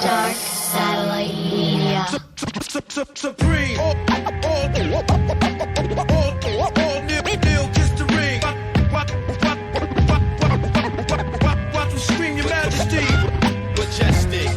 Dark Satellite Media. Supreme. All Neil gets the ring. Watch me scream your majesty. Majestic.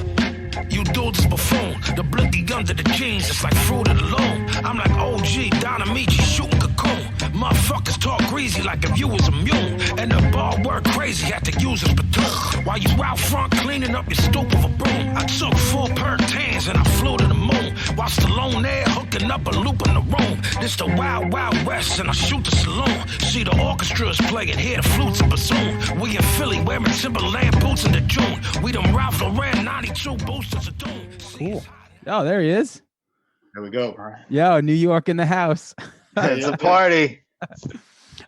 You dudes is buffoon. The blicky under the jeans, it's like fruit of the loom. I'm like OG, Donamichi shooting cocoon. Motherfuckers talk greasy like if you was immune. And the ball work crazy, had to use a spittoon. While you out front cleaning up your stoop with a broom. I took 4 perk tans and I flew to the moon. While Stallone there hooking up a loop in the room. This the wild, wild west and I shoot the saloon. See the orchestra's playing, hear the flutes and bassoon. We in Philly wearing Timberland boots in the June. We them Ralph Lauren 92 boosters of doom. Cool. Oh, there he is. There we go. Yo, New York in the house. It's a party.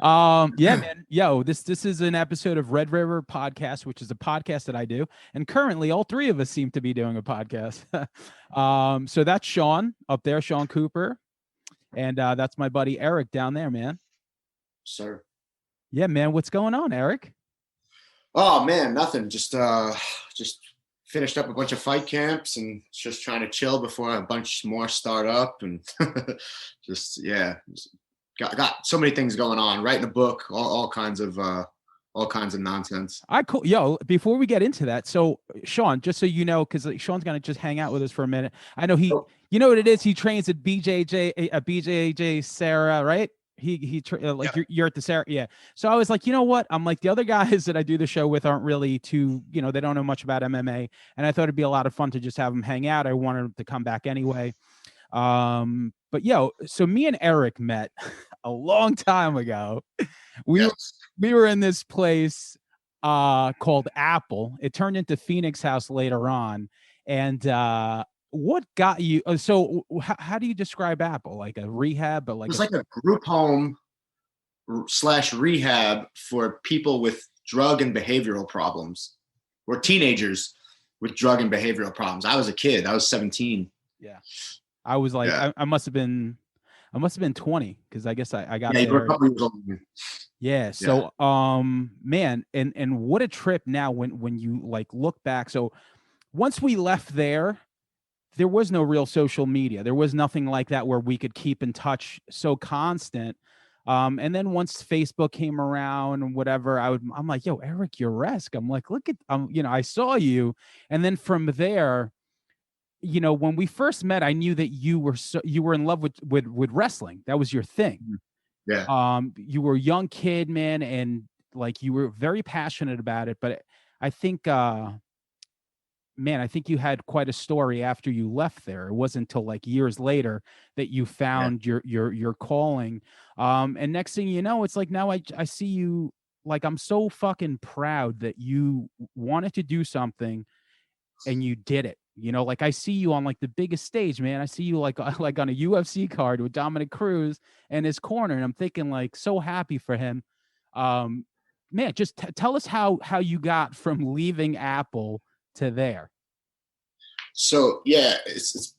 Yeah, man. Yo, this is an episode of Red River Podcast, which is a podcast that I do, and currently all 3 of us seem to be doing a podcast. So that's Shaun up there, Shaun Cooper, and that's my buddy Eric down there, man. Sir. Yeah, man. What's going on, Eric? Oh man, nothing. Just finished up a bunch of fight camps and just trying to chill before a bunch more start up, and just got so many things going on. Writing a book, all kinds of nonsense. Yo, before we get into that, so Shaun, just so you know, because Shaun's gonna just hang out with us for a minute. I know you know what it is. He trains at BJJ Sarah, right? You're at the Sarah, yeah. So I was like, you know what? I'm like, the other guys that I do the show with aren't really too, they don't know much about MMA, and I thought it'd be a lot of fun to just have them hang out. I wanted them to come back anyway. But yo, so me and Eric met a long time ago. We were in this place called Apple. It turned into Phoenix House later on. And what got you? So how do you describe Apple? Like a rehab, but like it's like a group home / rehab for people with drug and behavioral problems, or teenagers with drug and behavioral problems. I was a kid. I was 17. Yeah. I was like, I must have been 20, because I guess I got there. You were a couple years old. Yeah. So, man, and what a trip now when you like look back. So once we left there was no real social media. There was nothing like that where we could keep in touch so constant. And then once Facebook came around and whatever, I'm like, yo, Eric Uresk. I'm like, look at, I saw you. And then from there, when we first met, I knew that you were in love with wrestling. That was your thing. Yeah. You were a young kid, man, and like you were very passionate about it. But I think, I think you had quite a story after you left there. It wasn't until like years later that you found your calling. And next thing you know, it's like now I see you, like, I'm so fucking proud that you wanted to do something and you did it. Like I see you on like the biggest stage, man. I see you like on a UFC card with Dominic Cruz and his corner. And I'm thinking like, so happy for him. Man, just tell us how you got from leaving Apple to there. So it's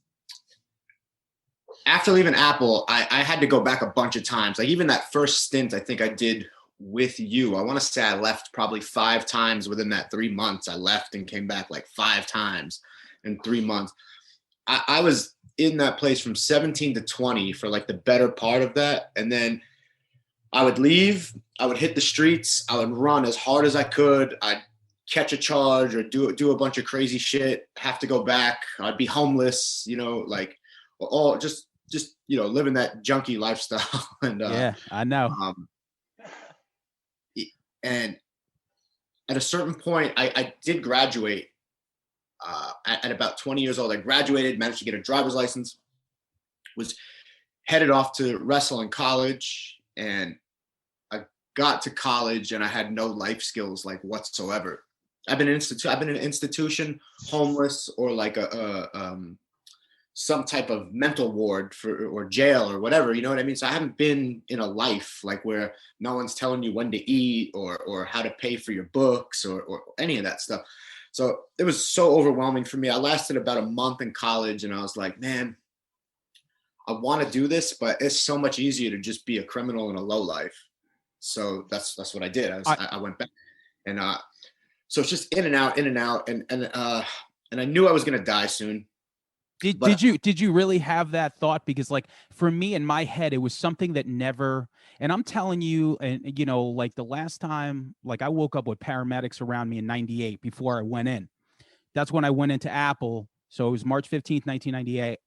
after leaving Apple, I had to go back a bunch of times. Like even that first stint, I think I did with you. I want to say I left probably 5 times within that 3 months. I left and came back like 5 times in 3 months. I was in that place from 17 to 20 for like the better part of that. And then I would leave, I would hit the streets, I would run as hard as I could. I'd catch a charge or do a bunch of crazy shit, have to go back. I'd be homeless, like all just living that junkie lifestyle. And yeah, I know. And at a certain point, I did graduate at about 20 years old. I graduated, managed to get a driver's license, was headed off to wrestle in college, and I got to college and I had no life skills like whatsoever. I've been in an institution, homeless, or like some type of mental ward or jail or whatever, you know what I mean? So I haven't been in a life like where no one's telling you when to eat or how to pay for your books or any of that stuff. So it was so overwhelming for me. I lasted about a month in college and I was like, man, I want to do this, but it's so much easier to just be a criminal in a low life. So that's what I did. I went back and so it's just in and out. And and I knew I was gonna die soon. Did you really have that thought? Because like for me in my head, it was something that never, and I'm telling you, and you know, like the last time, like I woke up with paramedics around me in 98 before I went in. That's when I went into Apple. So it was March 15th, 1998.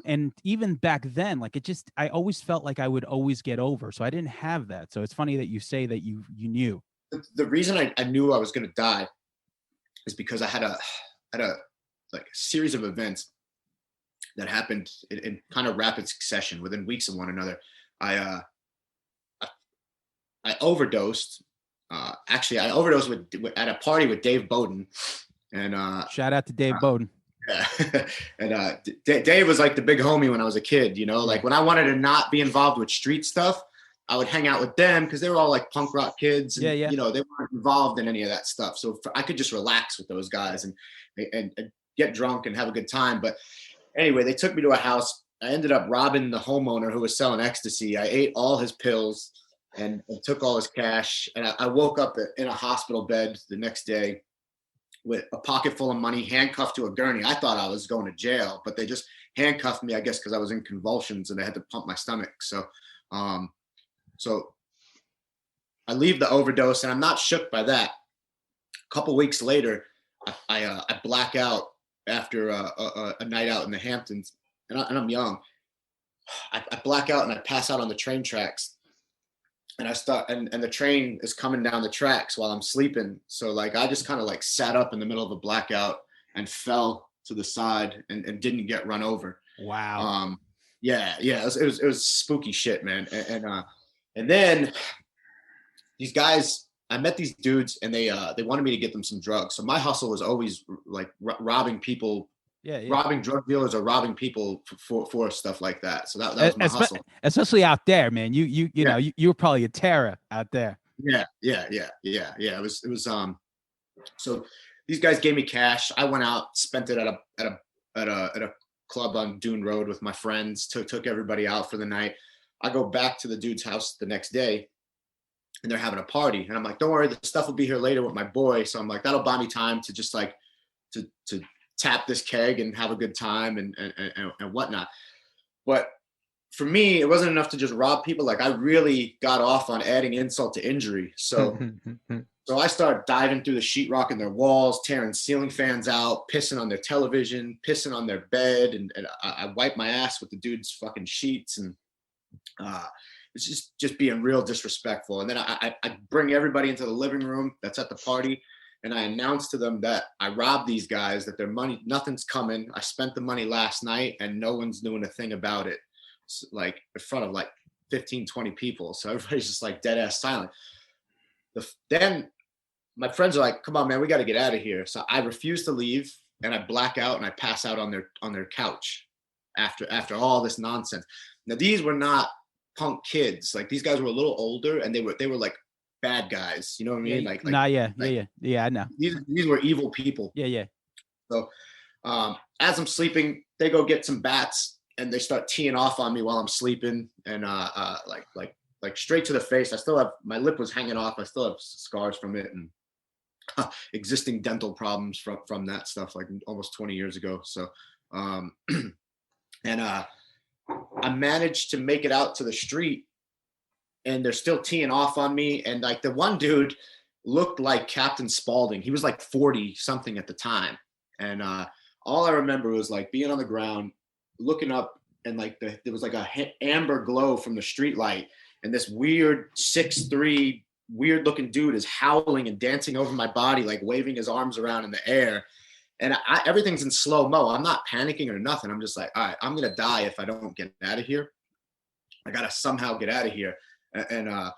And even back then, like I always felt like I would always get over. So I didn't have that. So it's funny that you say that you knew. The reason I knew I was gonna die is because I had a like series of events that happened in kind of rapid succession within weeks of one another. I overdosed. Actually, I overdosed at a party with Dave Bowden, and shout out to Dave Bowden. Yeah. And Dave was like the big homie when I was a kid. You know, like when I wanted to not be involved with street stuff, I would hang out with them because they were all like punk rock kids, and you know, they weren't involved in any of that stuff. So I could just relax with those guys and get drunk and have a good time. But anyway, they took me to a house. I ended up robbing the homeowner who was selling ecstasy. I ate all his pills and took all his cash. And I woke up in a hospital bed the next day with a pocket full of money, handcuffed to a gurney. I thought I was going to jail, but they just handcuffed me, I guess, because I was in convulsions and they had to pump my stomach. So I leave the overdose, and I'm not shook by that. A couple weeks later, I black out after a night out in the Hamptons, and I'm young. I black out and I pass out on the train tracks, and I start, and the train is coming down the tracks while I'm sleeping. So like I just kind of like sat up in the middle of a blackout and fell to the side and didn't get run over. Wow. Yeah, it was spooky shit, man. And then these guys, I met these dudes, and they wanted me to get them some drugs. So my hustle was always like robbing people, robbing drug dealers or robbing people for stuff like that. So that was my hustle. Especially out there, man. You know, you were probably a terror out there. Yeah. It was so these guys gave me cash. I went out, spent it at a club on Dune Road with my friends, took everybody out for the night. I go back to the dude's house the next day, and they're having a party. And I'm like, don't worry, the stuff will be here later with my boy. So I'm like, that'll buy me time to just like, to tap this keg and have a good time and whatnot. But for me, it wasn't enough to just rob people. Like I really got off on adding insult to injury. So I started diving through the sheetrock in their walls, tearing ceiling fans out, pissing on their television, pissing on their bed. And I wiped my ass with the dude's fucking sheets. And it's just being real disrespectful. And then I bring everybody into the living room that's at the party, and I announce to them that I robbed these guys, that their money, nothing's coming. I spent the money last night and no one's doing a thing about it. So, like in front of like 15, 20 people. So everybody's just like dead ass silent. Then my friends are like, come on, man, we got to get out of here. So I refuse to leave, and I black out and I pass out on their couch after all this nonsense. Now, these were not punk kids. Like these guys were a little older, and they were like bad guys. You know what I mean? Like I know. These were evil people. Yeah. So as I'm sleeping, they go get some bats and they start teeing off on me while I'm sleeping, and like straight to the face. I still have, my lip was hanging off. I still have scars from it and existing dental problems from that stuff, like almost 20 years ago. So I managed to make it out to the street, and they're still teeing off on me. And like the one dude looked like Captain Spaulding. He was like 40 something at the time. And all I remember was like being on the ground, looking up, and like there was like a amber glow from the street light. And this weird 6'3", weird looking dude is howling and dancing over my body, like waving his arms around in the air. And everything's in slow mo. I'm not panicking or nothing. I'm just like, all right, I'm going to die if I don't get out of here. I got to somehow get out of here. And a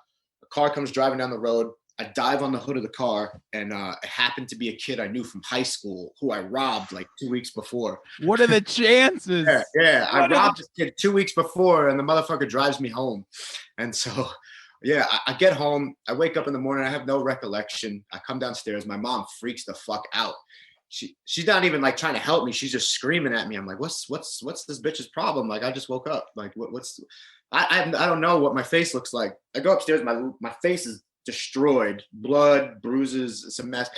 car comes driving down the road. I dive on the hood of the car, and it happened to be a kid I knew from high school who I robbed like 2 weeks before. What are the chances? Yeah. I robbed this kid 2 weeks before, and the motherfucker drives me home. And so, yeah, I get home. I wake up in the morning. I have no recollection. I come downstairs. My mom freaks the fuck out. She's not even like trying to help me. She's just screaming at me. I'm like, what's this bitch's problem? Like, I just woke up. Like, I don't know what my face looks like. I go upstairs. My face is destroyed, blood, bruises. It's a mess.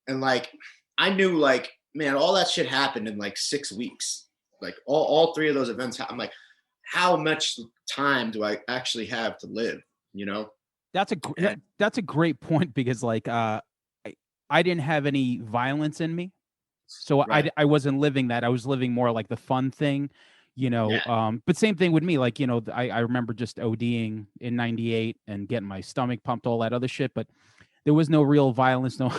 And like, I knew like man, all that shit happened in like 6 weeks. Like all three of those events. I'm like, how much time do I actually have to live? You know? That's a great point, because like I didn't have any violence in me. So Right. I wasn't living that. I was living more like the fun thing, you know. Yeah. But same thing with me. Like, you know, I remember just ODing in '98 and getting my stomach pumped, all that other shit. But there was no real violence. No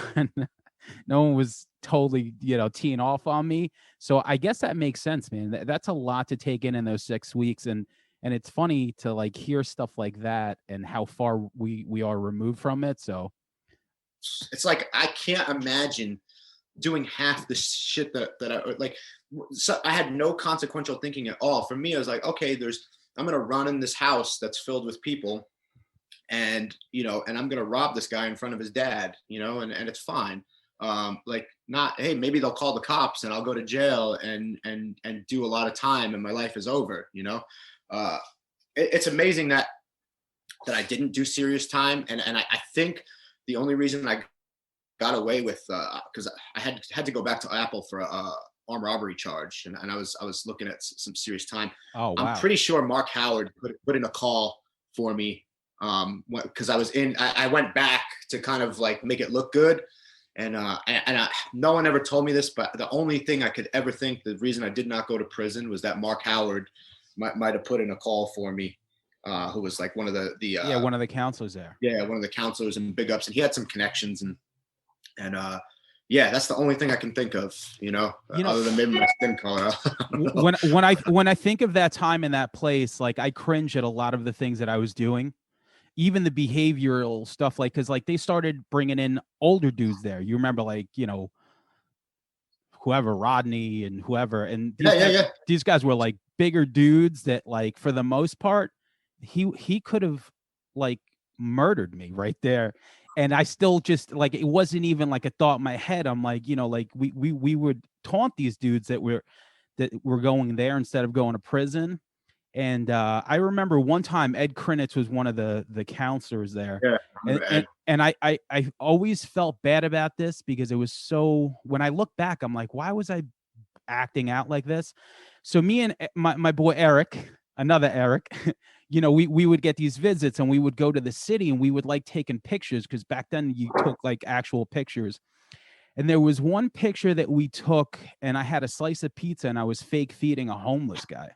one was totally, you know, teeing off on me. So I guess that makes sense, man. That's a lot to take in those 6 weeks. And it's funny to like hear stuff like that and how far we are removed from it. So It's like, I can't imagine doing half the shit that I like. So I had no consequential thinking at all. For me, I was like, okay, I'm going to run in this house that's filled with people, and, you know, and I'm going to rob this guy in front of his dad, you know, and it's fine. Like, not, hey, maybe they'll call the cops and I'll go to jail and do a lot of time and my life is over, you know. It's amazing that I didn't do serious time. And I think the only reason I got away with, because I had to go back to Apple for a armed robbery charge, and I was looking at some serious time. oh wow. I'm pretty sure Mark Howard put in a call for me, because I went back to kind of like make it look good, and no one ever told me this, but the only thing I could ever think, the reason I did not go to prison, was that Mark Howard might have put in a call for me, who was like one of the one of the counselors there. Yeah, one of the counselors, and big ups, and he had some connections, and yeah, that's the only thing I can think of, you know, other than maybe my skin color. when I think of that time in that place, like I cringe at a lot of the things that I was doing, even the behavioral stuff, like, because like they started bringing in older dudes there. You remember, like, you know, whoever, Rodney and whoever, and these guys were like bigger dudes that, like, for the most part, he could have like murdered me right there. And I still just, like, it wasn't even like a thought in my head. I'm like, you know, like we would taunt these dudes that were going there instead of going to prison. And I remember one time Ed Krinitz was one of the counselors there. Yeah, and I always felt bad about this, because it was so, when I look back, I'm like, why was I acting out like this? So me and my boy Eric, another Eric, you know, we would get these visits and we would go to the city and we would like taking pictures, because back then you took like actual pictures. And there was one picture that we took, and I had a slice of pizza and I was fake feeding a homeless guy.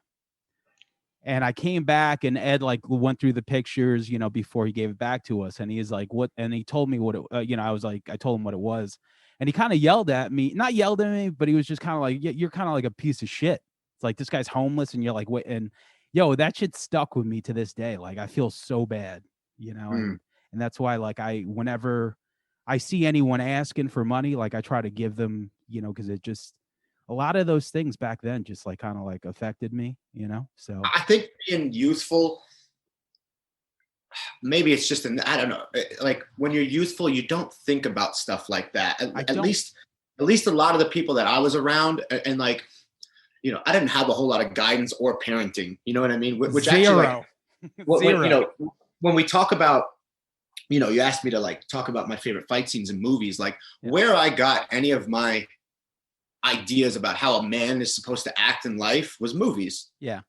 And I came back and Ed like went through the pictures, you know, before he gave it back to us. And he's like, what? And he told me what it, you know, I told him what it was. And he kind of yelled at me, not yelled at me, but he was just kind of like, yeah, you're kind of like a piece of shit. It's like, this guy's homeless. And you're like, wait, and yo, that shit stuck with me to this day. Like, I feel so bad, you know, and that's why, like, whenever I see anyone asking for money, like I try to give them, you know, because it just, a lot of those things back then just like kind of like affected me, you know? So I think being youthful, maybe it's just I don't know. Like, when you're youthful, you don't think about stuff like that. At least a lot of the people that I was around, and like, you know, I didn't have a whole lot of guidance or parenting. You know what I mean? Which Zero. actually, like, you know, when we talk about, you know, you asked me to like talk about my favorite fight scenes in movies, like where I got any of my ideas about how a man is supposed to act in life was movies. Yeah.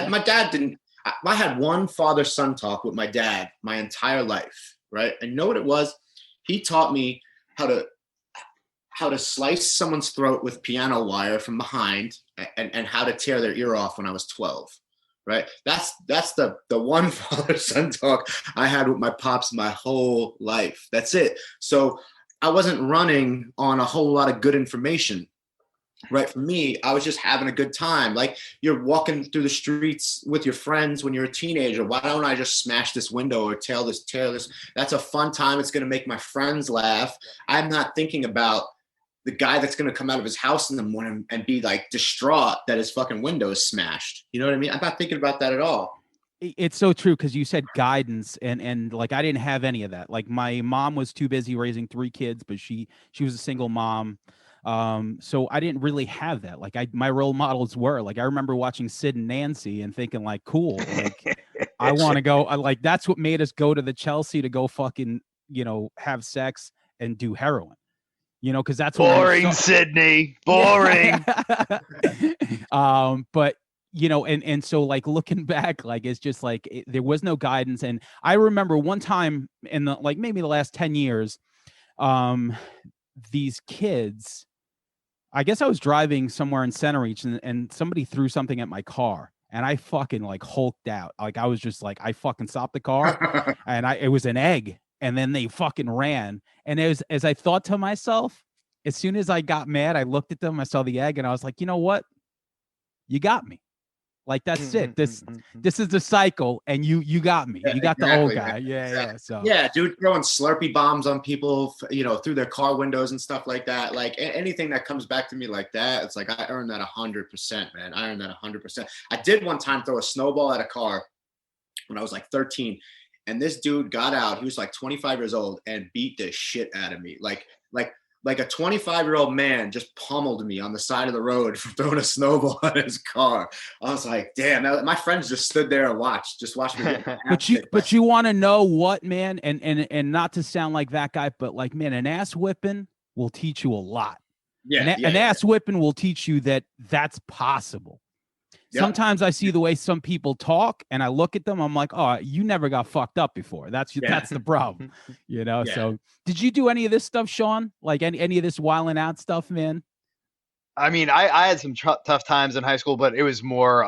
My dad didn't. I had one father-son talk with my dad my entire life, right? And you know what it was? He taught me how to slice someone's throat with piano wire from behind, and how to tear their ear off when I was 12, right? That's the one father-son talk I had with my pops my whole life. That's it. So I wasn't running on a whole lot of good information, right? For me, I was just having a good time. Like, you're walking through the streets with your friends when you're a teenager. Why don't I just smash this window or tear this? That's a fun time. It's going to make my friends laugh. I'm not thinking about the guy that's going to come out of his house in the morning and be like distraught that his fucking window is smashed. You know what I mean? I'm not thinking about that at all. It's so true, because you said guidance, and like I didn't have any of that. Like, my mom was too busy raising 3 kids, but she was a single mom. So I didn't really have that. Like, my role models were like, I remember watching Sid and Nancy and thinking like, cool, like I want to go. Like, that's what made us go to the Chelsea to go fucking, you know, have sex and do heroin. because that's when we Boring, Sydney. Boring. But and so like looking back, like it's just like there was no guidance. And I remember one time in the like maybe the last 10 years, these kids, I guess I was driving somewhere in Center Reach and somebody threw something at my car. And I fucking like hulked out. Like I was just like, I fucking stopped the car and it was an egg. And then they fucking ran. And as I thought to myself, as soon as I got mad, I looked at them, I saw the egg and I was like, you know what? You got me. Like, that's it. This is the cycle. And you got me. You got the old guy. Yeah. So yeah, dude, throwing Slurpee bombs on people, through their car windows and stuff like that. Like anything that comes back to me like that, it's like, I earned that 100%, man. I earned that 100%. I did one time throw a snowball at a car when I was like 13. And this dude got out. He was like 25 years old and beat the shit out of me. Like a 25-year-old man just pummeled me on the side of the road for throwing a snowball at his car. I was like, damn, my friends just stood there and watched me. But you want to know what, man? And not to sound like that guy, but like, man, an ass whipping will teach you a lot. Yeah. An ass whipping will teach you that that's possible. Yep. Sometimes I see the way some people talk and I look at them, I'm like, oh, you never got fucked up before. That's the problem, Yeah. So did you do any of this stuff, Shaun? Like any of this wilding out stuff, man? I mean, I had some tough times in high school, but it was more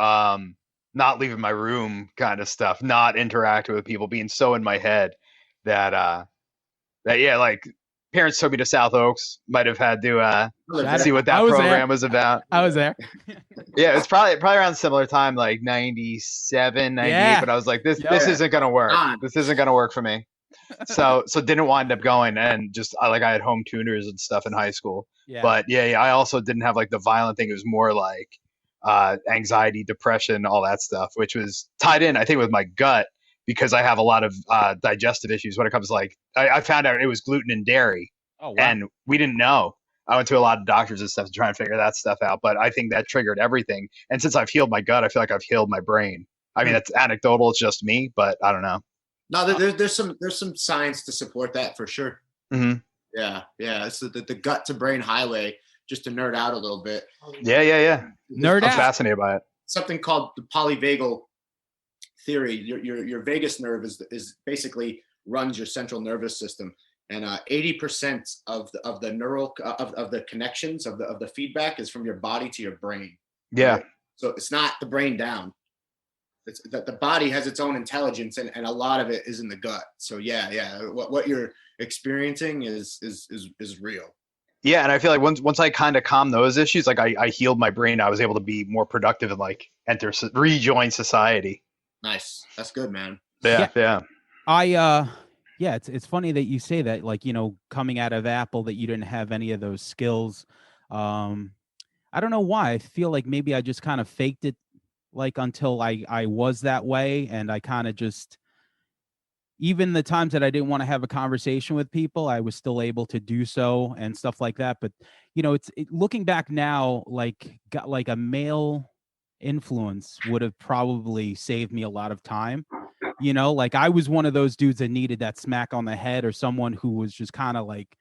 not leaving my room kind of stuff, not interacting with people, being so in my head that like parents took me to South Oaks. Might have had to see what that program was about. I was there. Yeah, it's probably around a similar time, like 97, 98. But I was like, this isn't gonna work. This isn't gonna work for me. So didn't wind up going, and just I had home tuners and stuff in high school. Yeah. But I also didn't have like the violent thing. It was more like anxiety, depression, all that stuff, which was tied in, I think, with my gut. Because I have a lot of digestive issues when it comes to like, I found out it was gluten and dairy. Oh, wow. And we didn't know. I went to a lot of doctors and stuff to try and figure that stuff out. But I think that triggered everything. And since I've healed my gut, I feel like I've healed my brain. I mean, that's anecdotal. It's just me, but I don't know. No, there's some science to support that for sure. Mm-hmm. Yeah. It's the gut to brain highway, just to nerd out a little bit. Yeah. I'm fascinated by it. Something called the Polyvagal Theory. Your vagus nerve is basically runs your central nervous system, and 80% of the neural of the connections of the feedback is from your body to your brain. Yeah. Right? So it's not the brain down. It's that the body has its own intelligence, and a lot of it is in the gut. So yeah. What you're experiencing is real. Yeah, and I feel like once I kind of calmed those issues, like I healed my brain, I was able to be more productive and like rejoin society. Nice. That's good, man. Yeah. It's funny that you say that, like, coming out of Apple, that you didn't have any of those skills. I don't know why. I feel like maybe I just kind of faked it, like, until I was that way. And I kind of just, even the times that I didn't want to have a conversation with people, I was still able to do so and stuff like that. But, looking back now, like, got like a male influence would have probably saved me a lot of time. Like I was one of those dudes that needed that smack on the head, or someone who was just kind of like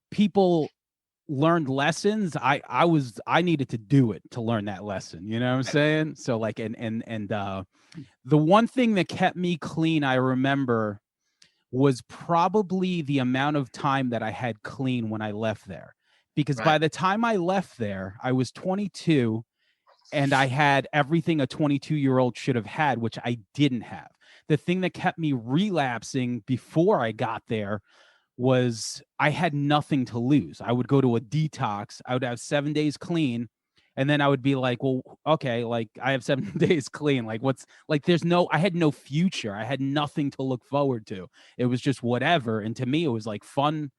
people learned lessons. I needed to do it to learn that lesson. You know what I'm saying? So like, and the one thing that kept me clean, I remember, was probably the amount of time that I had clean when I left there, because by the time I left there, I was 22. And I had everything a 22-year-old should have had, which I didn't have. The thing that kept me relapsing before I got there was I had nothing to lose. I would go to a detox. I would have 7 days clean. And then I would be like, well, okay, like I have 7 days clean. Like I had no future. I had nothing to look forward to. It was just whatever. And to me, it was like fun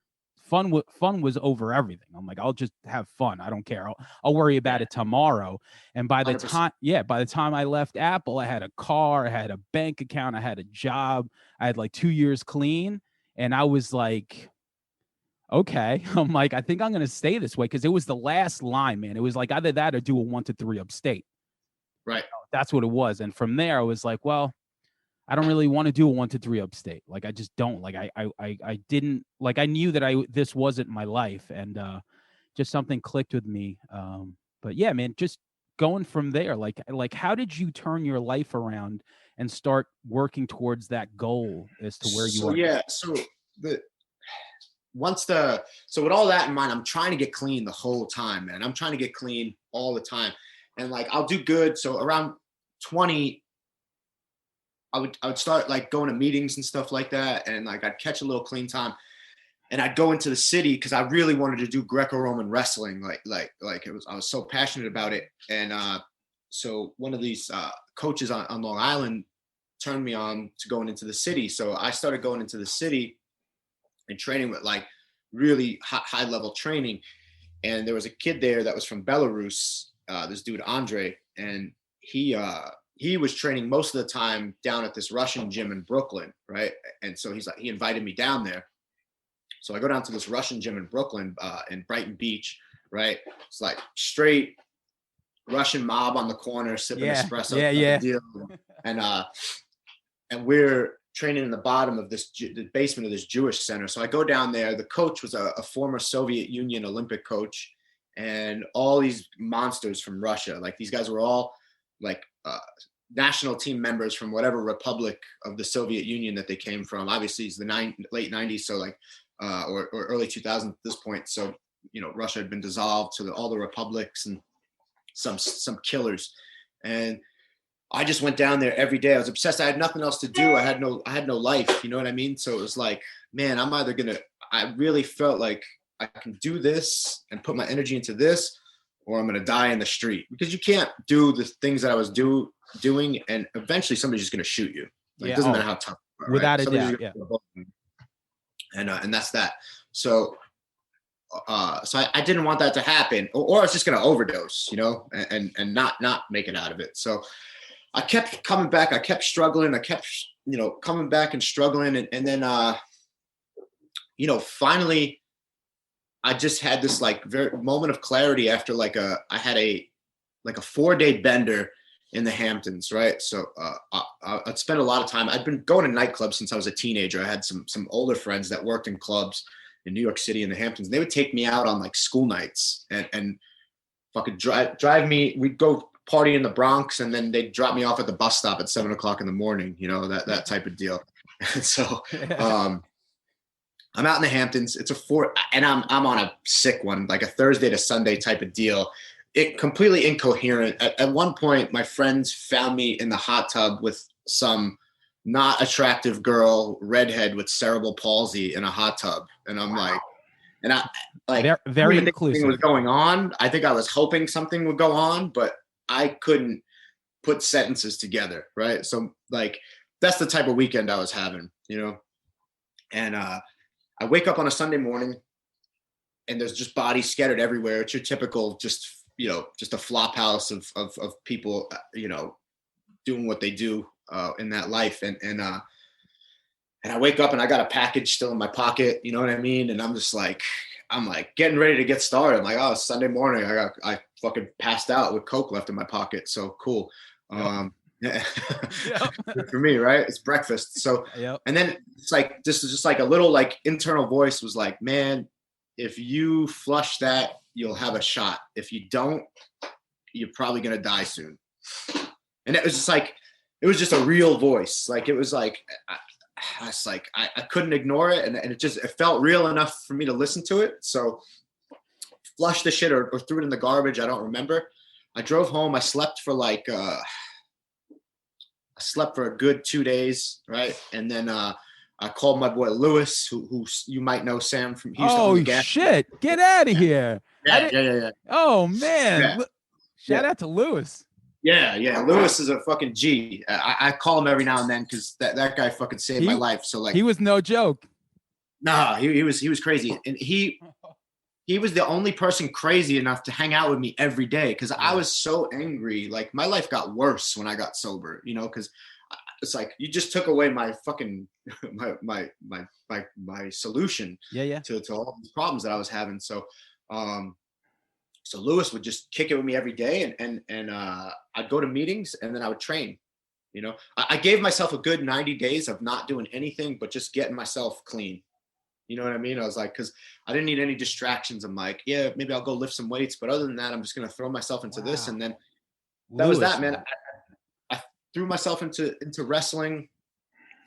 was over everything. I'm like, I'll just have fun. I don't care. I'll worry about it tomorrow. And by the 100%. time I left Apple, I had a car, I had a bank account, I had a job, I had like 2 years clean. And I was like, okay, I'm like, I think I'm going to stay this way. Cause it was the last line, man. It was like either that or do a 1 to 3 upstate. Right. That's what it was. And from there I was like, well, I don't really want to do a 1 to 3 upstate. Like, I just don't. Like, I didn't, like, I knew that this wasn't my life, and just something clicked with me. But yeah, man, just going from there, like how did you turn your life around and start working towards that goal as to where you are? Yeah, so with all that in mind, I'm trying to get clean the whole time, man. I'm trying to get clean all the time. And like, I'll do good. So around 20, I would start like going to meetings and stuff like that. And like, I'd catch a little clean time and I'd go into the city because I really wanted to do Greco-Roman wrestling. Like I was so passionate about it. And so one of these coaches on Long Island turned me on to going into the city. So I started going into the city and training with like really high level training. And there was a kid there that was from Belarus, this dude, Andre, and he was training most of the time down at this Russian gym in Brooklyn. Right. And so he invited me down there. So I go down to this Russian gym in Brooklyn, in Brighton Beach. Right. It's like straight Russian mob on the corner, sipping espresso. Yeah. Deal. And we're training in the bottom of the basement of this Jewish center. So I go down there. The coach was a former Soviet Union Olympic coach, and all these monsters from Russia. Like, these guys were all like national team members from whatever republic of the Soviet Union that they came from. Obviously, it's the late 90s, so like or early 2000s at this point. So, you know, Russia had been dissolved to all the republics and some killers. And I just went down there every day. I was obsessed. I had nothing else to do. I had no life. You know what I mean? So it was like, man, I really felt like I can do this and put my energy into this, or I'm going to die in the street, because you can't do the things that I was doing. And eventually somebody's just going to shoot you. Like, it doesn't matter how tough you are, without right? a doubt. Yeah. And that's that. So I didn't want that to happen, or I was just going to overdose, you know, and not make it out of it. So I kept coming back. I kept struggling. I kept, coming back and struggling. And then, finally I just had this like very moment of clarity after I had a 4-day bender in the Hamptons. Right. So, I'd spent a lot of time. I'd been going to nightclubs since I was a teenager. I had some older friends that worked in clubs in New York City in the Hamptons. They would take me out on like school nights and fucking drive me. We'd go party in the Bronx, and then they'd drop me off at the bus stop at 7:00 in the morning, that type of deal. And so, I'm out in the Hamptons. It's and I'm on a sick one, like a Thursday to Sunday type of deal. It completely incoherent. At one point, my friends found me in the hot tub with some not attractive girl, redhead with cerebral palsy in a hot tub. And I'm like, and I like very inclusive. Something was going on. I think I was hoping something would go on, but I couldn't put sentences together. Right. So like, that's the type of weekend I was having, and, I wake up on a Sunday morning and there's just bodies scattered everywhere. It's your typical, just a flop house of people, doing what they do in that life. And I wake up and I got a package still in my pocket, you know what I mean? And I'm getting ready to get started. I'm like, oh, it's Sunday morning. I fucking passed out with Coke left in my pocket. So cool. Yeah. Good for me, right? It's breakfast. So, and then it's like, this is just like a little like internal voice was like, man, if you flush that, you'll have a shot. If you don't, you're probably going to die soon. And it was just like, it was just a real voice. Like, it was like, I couldn't ignore it. And it felt real enough for me to listen to it. So flushed the shit or threw it in the garbage. I don't remember. I drove home. I slept for a good 2 days. Right. And then, I called my boy Lewis, who you might know, Sam from Houston. Oh shit! Get out of here! Yeah. Oh man! Shout out to Lewis. Yeah. Lewis is a fucking G. I call him every now and then because that guy fucking saved my life. So like, he was no joke. Nah, he was crazy, and he was the only person crazy enough to hang out with me every day because I was so angry. Like, my life got worse when I got sober. Because it's like you just took away my fucking my solution to all these problems that I was having. So so Lewis would just kick it with me every day, and I'd go to meetings and then I would train. You know, I gave myself a good 90 days of not doing anything but just getting myself clean. You know what I mean? I was like, because I didn't need any distractions. I'm like, yeah, maybe I'll go lift some weights, but other than that, I'm just gonna throw myself into this. And then that was that, man. I threw myself into wrestling,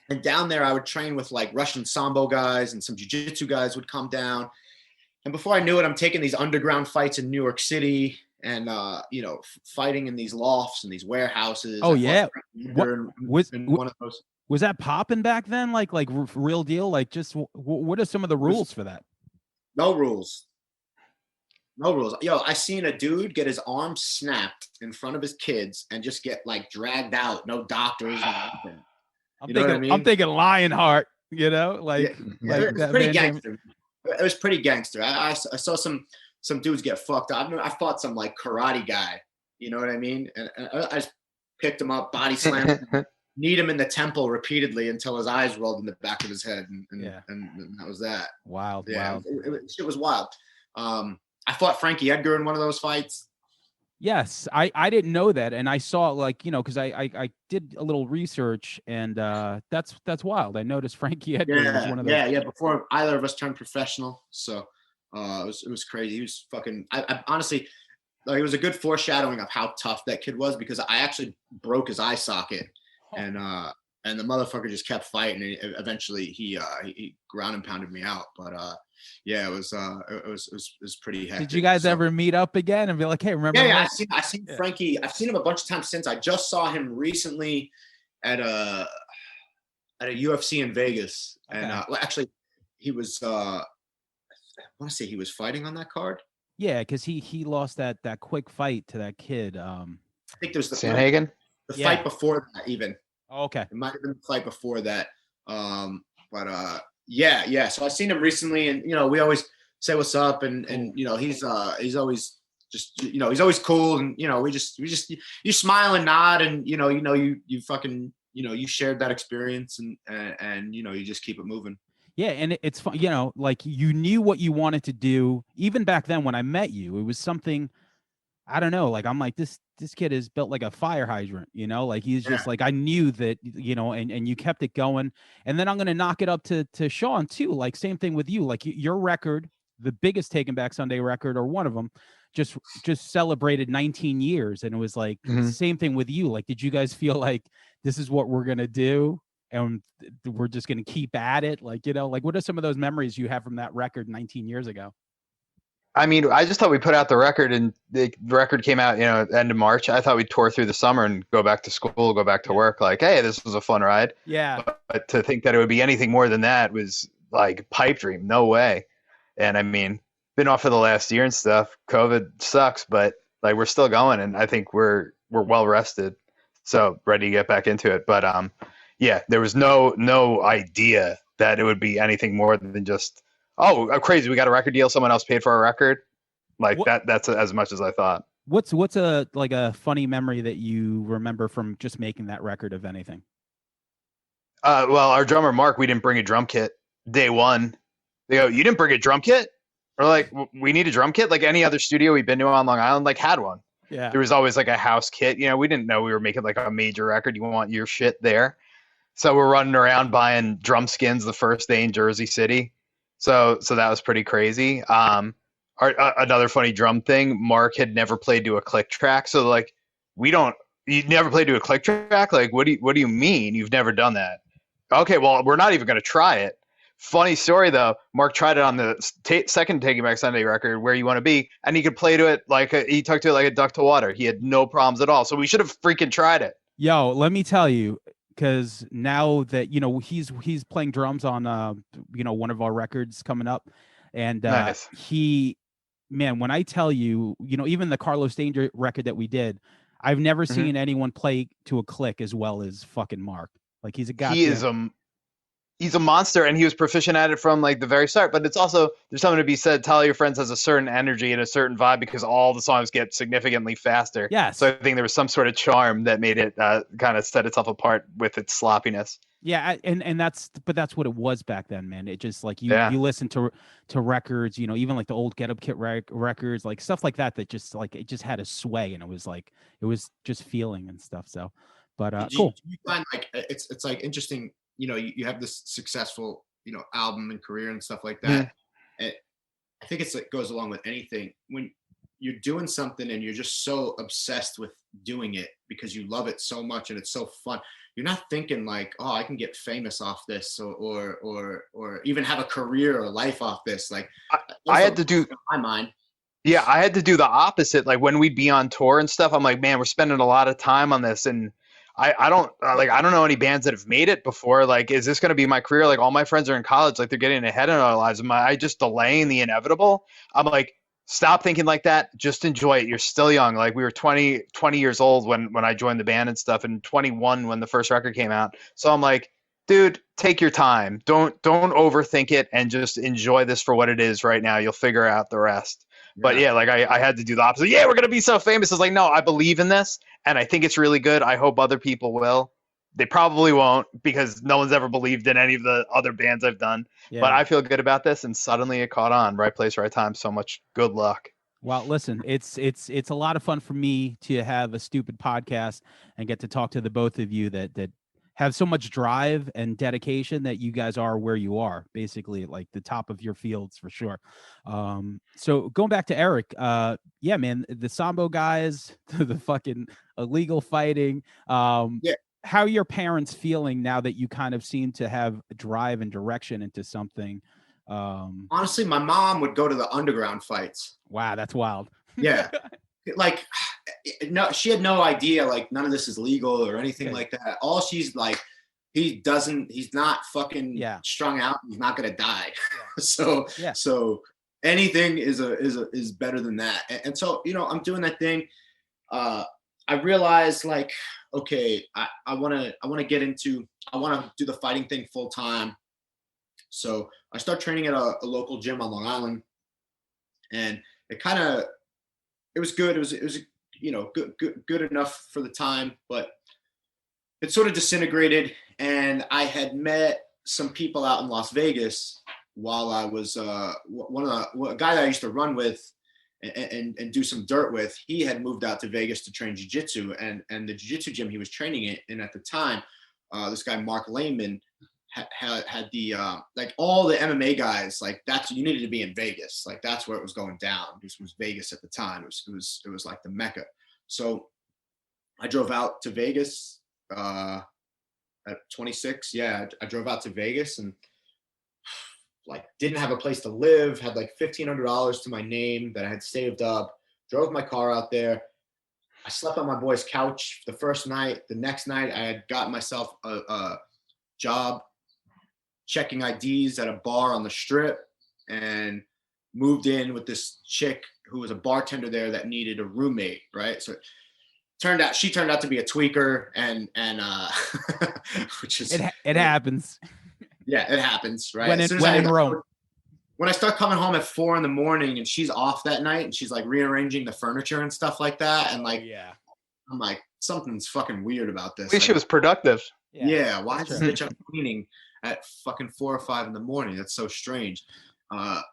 and down there I would train with like Russian sambo guys, and some jiu-jitsu guys would come down. And before I knew it, I'm taking these underground fights in New York City, and you know, fighting in these lofts and these warehouses. Oh yeah, was one of those. Was that popping back then? Like real deal? Like just what are some of the rules for that? No rules. No rules. Yo, I seen a dude get his arm snapped in front of his kids and just get like dragged out. No doctors. Nothing. I'm thinking Lionheart. You know, like, yeah. like It was pretty gangster. It was pretty gangster. I saw some dudes get fucked up. I fought some like karate guy. You know what I mean? And I just picked him up, body slammed him, kneed him in the temple repeatedly until his eyes rolled in the back of his head, and that was that. Wild. Shit was wild. I fought Frankie Edgar in one of those fights. Yes, I didn't know that, and I saw like, you know, because I did a little research, and that's wild. I noticed Frankie Edgar was one of those. Yeah. Before either of us turned professional, so it was crazy. He was fucking. I honestly, he was a good foreshadowing of how tough that kid was, because I actually broke his eye socket, and the motherfucker just kept fighting. And eventually, he ground and pounded me out, but. Yeah, it was pretty hectic. Did you guys ever meet up again and be like, hey, remember? Yeah, I seen Frankie. I've seen him a bunch of times since. I just saw him recently at a UFC in Vegas, and well, actually, he was. I want to say he was fighting on that card. Yeah, because he lost that quick fight to that kid. I think there's the Sanhagen. The fight before that, even. Oh, okay. It might have been the fight before that. But. Yeah. So I've seen him recently, and you know, we always say what's up, and you know, he's always just, you know, he's always cool, and you know, we just you smile and nod, and you fucking, you know, you shared that experience, and you know, you just keep it moving. Yeah, and it's fun, you know, like you knew what you wanted to do even back then when I met you. It was something, I don't know, like I'm like, this kid is built like a fire hydrant, you know, like he's just like, I knew that, you know, and you kept it going. And then I'm going to knock it up to Shaun too. Like same thing with you, like your record, the biggest Taking Back Sunday record, or one of them, just celebrated 19 years. And it was like, same thing with you. Like, did you guys feel like this is what we're going to do? And we're just going to keep at it? Like, you know, like what are some of those memories you have from that record 19 years ago? I mean, I just thought we put out the record, and the record came out, you know, end of March. I thought we'd tour through the summer and go back to school, go back to work. Like, hey, this was a fun ride. Yeah. But to think that it would be anything more than that was like pipe dream. No way. And I mean, been off for the last year and stuff. COVID sucks, but like we're still going, and I think we're well rested, so ready to get back into it. But yeah, there was no idea that it would be anything more than just, oh, crazy, we got a record deal, someone else paid for our record. Like that's as much as I thought. What's a funny memory that you remember from just making that record, of anything? Well, our drummer Mark, we didn't bring a drum kit day one. They go, you didn't bring a drum kit? We're like, we need a drum kit? Like any other studio we've been to on Long Island, like had one. Yeah. There was always like a house kit. You know, we didn't know we were making like a major record. You want your shit there. So we're running around buying drum skins the first day in Jersey City. So that was pretty crazy. Another funny drum thing, Mark had never played to a click track. So like, you never played to a click track? Like, what do you mean you've never done that? Okay, well, we're not even going to try it. Funny story though, Mark tried it on the second Taking Back Sunday record, Where You Want to Be, and he could play to it he took to it like a duck to water. He had no problems at all. So we should have freaking tried it. Yo, let me tell you, because now that, you know, he's playing drums on you know, one of our records coming up, and nice. Man, when I tell you, you know, even the Carlos Danger record that we did, I've never seen anyone play to a click as well as fucking Mark. Like he's a guy. He's a monster, and he was proficient at it from like the very start. But it's also, there's something to be said. Tell Your Friends has a certain energy and a certain vibe because all the songs get significantly faster. Yes. So I think there was some sort of charm that made it kind of set itself apart with its sloppiness. Yeah, and that's what it was back then, man. It just like you listen to records, you know, even like the old Get Up Kit records, like stuff like that just like it just had a sway, and it was just feeling and stuff. So But cool. Do you find like it's like interesting, you know, you have this successful, you know, album and career and stuff like that. I think it goes along with anything. When you're doing something and you're just so obsessed with doing it because you love it so much and it's so fun, you're not thinking like, oh, I can get famous off this or even have a career or life off this. Like I had to do my mind. Yeah, I had to do the opposite. Like when we'd be on tour and stuff, I'm like, man, we're spending a lot of time on this, and I don't I don't know any bands that have made it before. Like, is this going to be my career? Like, all my friends are in college, like they're getting ahead in our lives. Am I just delaying the inevitable? I'm like, stop thinking like that. Just enjoy it. You're still young. Like we were 20 years old when I joined the band and stuff, and 21 when the first record came out. So I'm like, dude, take your time. Don't overthink it and just enjoy this for what it is right now. You'll figure out the rest. But yeah, like I had to do the opposite. Yeah, we're going to be so famous. It's like, no, I believe in this and I think it's really good. I hope other people will. They probably won't because no one's ever believed in any of the other bands I've done. Yeah. But I feel good about this, and suddenly it caught on. Right place, right time. So much good luck. Well, listen, it's a lot of fun for me to have a stupid podcast and get to talk to the both of you that have so much drive and dedication that you guys are where you are, basically like the top of your fields for sure. So going back to Eric, yeah, man, the Sambo guys, the fucking illegal fighting. Yeah. How are your parents feeling now that you kind of seem to have drive and direction into something? Honestly, my mom would go to the underground fights. Wow, that's wild. Yeah. Like, no, she had no idea, like none of this is legal or anything like that. All she's like, he's not fucking strung out. He's not going to die. So anything is better than that. And so, you know, I'm doing that thing. I realized like, okay, I want to do the fighting thing full time. So I start training at a local gym on Long Island, and it was good. It was, you know, good enough for the time, but it sort of disintegrated. And I had met some people out in Las Vegas while I was, a guy that I used to run with and do some dirt with. He had moved out to Vegas to train jiu-jitsu, and the jiu-jitsu gym he was training in at the time, this guy, Mark Lehman, had the like all the MMA guys, like you needed to be in Vegas, like that's where it was going down. This was Vegas at the time. It was like the Mecca. So I drove out to Vegas at 26. Yeah, I drove out to Vegas and like didn't have a place to live. Had like $1,500 to my name that I had saved up. Drove my car out there. I slept on my boy's couch the first night. The next night I had gotten myself a job checking IDs at a bar on the Strip, and moved in with this chick who was a bartender there that needed a roommate, right? So she turned out to be a tweaker, and which is it happens. Yeah, it happens, right? When in Rome. When I start coming home at 4 a.m. and she's off that night and she's like rearranging the furniture and stuff like that, and like, I'm like, something's fucking weird about this. At least she was productive. Yeah, why is this bitch up cleaning at fucking 4 or 5 in the morning? That's so strange.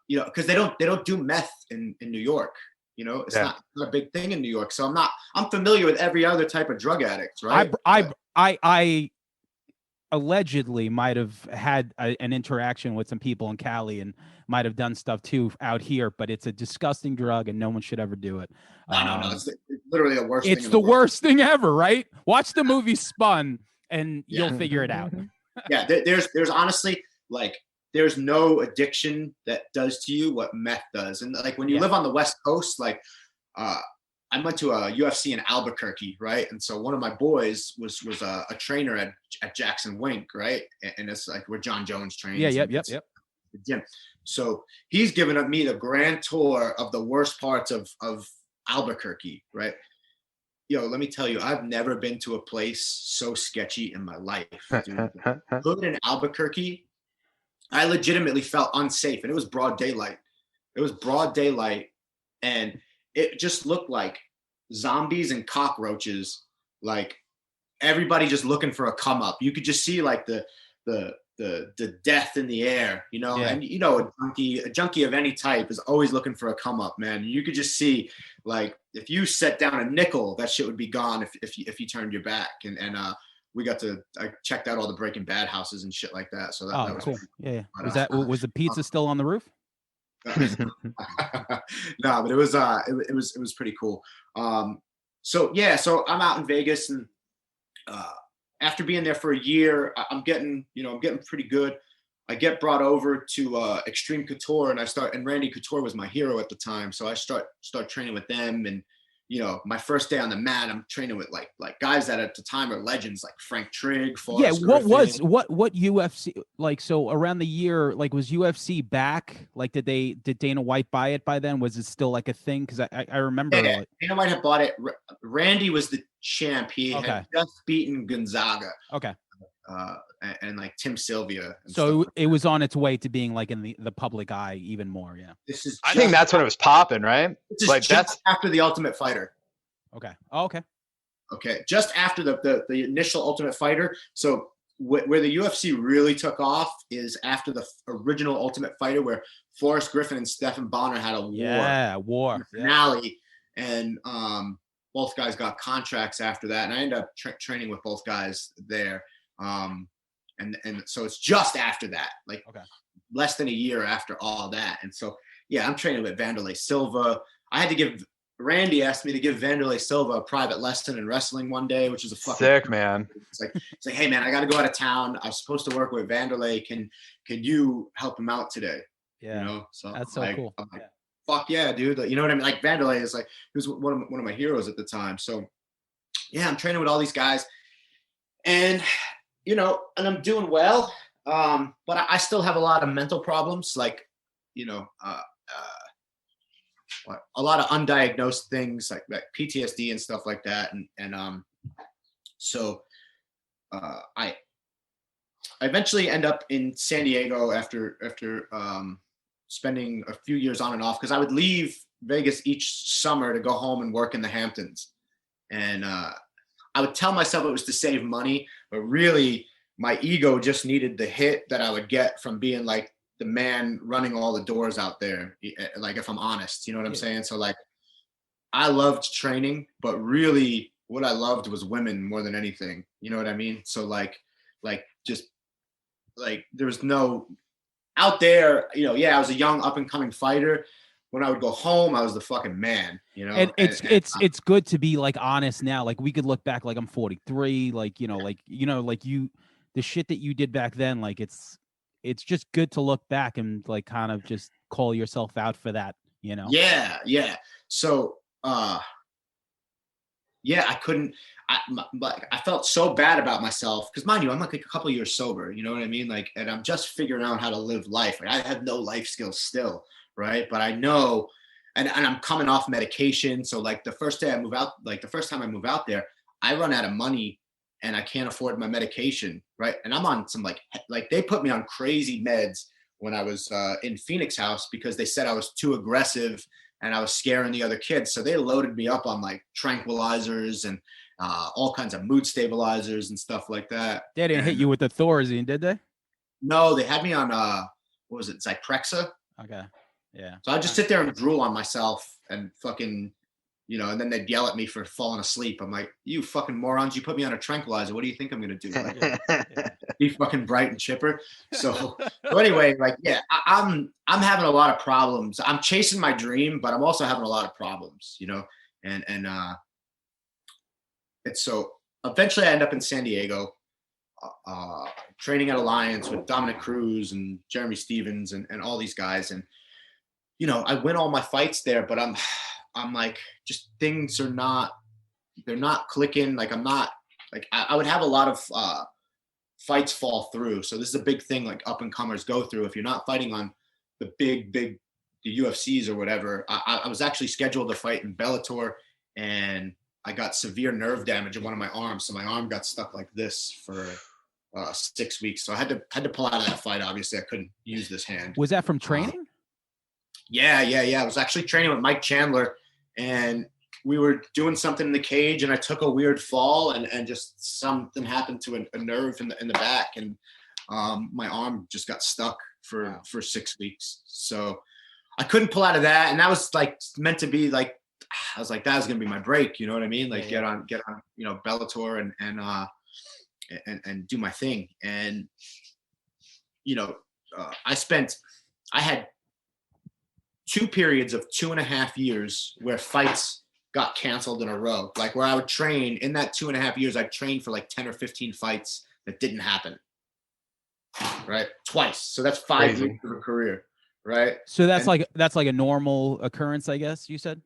You know, because they don't do meth in New York. You know, it's not a big thing in New York. So I'm familiar with every other type of drug addict, right? I allegedly might have had an interaction with some people in Cali and might have done stuff too out here, but it's a disgusting drug and no one should ever do it. No, it's literally the worst. It's the worst thing ever, right? Watch the movie Spun and you'll figure it out. Yeah, there's honestly like there's no addiction that does to you what meth does. And like when you live on the West Coast, like I went to a UFC in Albuquerque, right? And so one of my boys was a trainer at Jackson Wink, right? And it's like where John Jones trains. Yeah, yep. The gym. So he's given me the grand tour of the worst parts of Albuquerque, right? Yo, let me tell you, I've never been to a place so sketchy in my life. Dude. Hood in Albuquerque, I legitimately felt unsafe, and it was broad daylight. And it just looked like zombies and cockroaches, like everybody just looking for a come up. You could just see like the death in the air, you know. And you know, a junkie of any type is always looking for a come up, man. You could just see like if you set down a nickel, that shit would be gone if you turned your back. And I checked out all the Breaking Bad houses and shit like that. So that was cool. pretty, Yeah. but, Was the pizza still on the roof? no, but it was pretty cool. So I'm out in Vegas, and after being there for a year, I'm getting pretty good. I get brought over to Extreme Couture, and Randy Couture was my hero at the time. So I start training with them, and my first day on the mat, I'm training with like guys that at the time are legends, like Frank Trigg. Forrest Griffin. What UFC, like, so around the year, like, was UFC back? Like, did Dana White buy it by then? Was it still like a thing? Because I remember. Yeah, like, Dana White had bought it. Randy was the champ. He had just beaten Gonzaga. Okay. And like Tim Sylvia. So it was on its way to being like in the public eye even more. Yeah. I think that's when it was popping, right? Like that's after the Ultimate Fighter. Okay. Oh, okay. Okay. Just after the initial Ultimate Fighter. So where the UFC really took off is after the original Ultimate Fighter, where Forrest Griffin and Stephen Bonner had a war. Yeah, war. Finale. And both guys got contracts after that. And I ended up training with both guys there. And so it's just after that, like less than a year after all that. And so, I'm training with Vanderlei Silva. Randy asked me to give Vanderlei Silva a private lesson in wrestling one day, which is a fucking sick, man. It's like, hey man, I got to go out of town. I was supposed to work with Vanderlei. Can you help him out today? Yeah. So that's so cool. I'm like, fuck yeah, dude. You know what I mean? Like Vanderlei is like, he was one of my heroes at the time. So I'm training with all these guys, and and I'm doing well, but I still have a lot of mental problems, like, a lot of undiagnosed things like PTSD and stuff like that. So I eventually end up in San Diego after spending a few years on and off, because I would leave Vegas each summer to go home and work in the Hamptons. And I would tell myself it was to save money, but really my ego just needed the hit that I would get from being like the man running all the doors out there. Like, if I'm honest, you know what I'm saying? So like, I loved training, but really what I loved was women more than anything. You know what I mean? So like just like, there was no out there, I was a young up and coming fighter. When I would go home, I was the fucking man, And it's good to be like honest now. Like, we could look back, like I'm 43, like, the shit that you did back then, like it's just good to look back and like kind of just call yourself out for that, Yeah. So, I couldn't, I felt so bad about myself, because mind you, I'm like a couple years sober, you know what I mean? Like, and I'm just figuring out how to live life. Like, I have no life skills still. Right. But I know, and I'm coming off medication. So like the first time I move out there, I run out of money and I can't afford my medication. Right. And I'm on some like they put me on crazy meds when I was in Phoenix House, because they said I was too aggressive and I was scaring the other kids. So they loaded me up on like tranquilizers and all kinds of mood stabilizers and stuff like that. They didn't hit you with the Thorazine, did they? No, they had me on what was it, Zyprexa? Okay. Yeah. So I just sit there and drool on myself and fucking, and then they'd yell at me for falling asleep. I'm like, you fucking morons, you put me on a tranquilizer. What do you think I'm going to do? Like, be fucking bright and chipper. So anyway, like, I'm having a lot of problems. I'm chasing my dream, but I'm also having a lot of problems, and it's so eventually I end up in San Diego, training at Alliance with Dominic Cruz and Jeremy Stevens and all these guys. And, I win all my fights there, but I'm like, just things they're not clicking. Like, I'm not like, I would have a lot of fights fall through. So this is a big thing like up and comers go through. If you're not fighting on the the UFCs or whatever, I was actually scheduled to fight in Bellator, and I got severe nerve damage in one of my arms. So my arm got stuck like this for 6 weeks. So I had to pull out of that fight. Obviously I couldn't use this hand. Was that from training? Yeah. I was actually training with Mike Chandler, and we were doing something in the cage, and I took a weird fall, and just something happened to a nerve in the back, and my arm just got stuck for 6 weeks. So I couldn't pull out of that, and that was like meant to be like I was like, that was gonna be my break. You know what I mean? Like get on, you know, Bellator and do my thing. And you know, I had 2 periods of 2.5 years where fights got canceled in a row. Like where I would train in that 2.5 years, I'd train for like 10 or 15 fights that didn't happen. Right. Twice. So that's 5 years of a career. Right. So that's like a normal occurrence, I guess you said?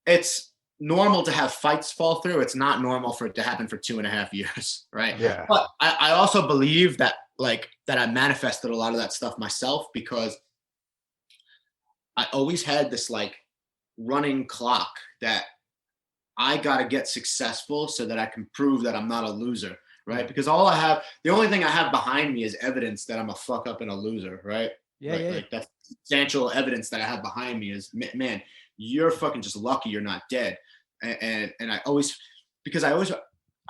It's normal to have fights fall through. It's not normal for it to happen for 2.5 years. Right. Yeah. But I also believe that I manifested a lot of that stuff myself, because I always had this like running clock that I got to get successful so that I can prove that I'm not a loser, right? Because the only thing I have behind me is evidence that I'm a fuck up and a loser, right? Yeah, right? yeah. Like that's substantial evidence that I have behind me is, man, you're fucking just lucky you're not dead. And I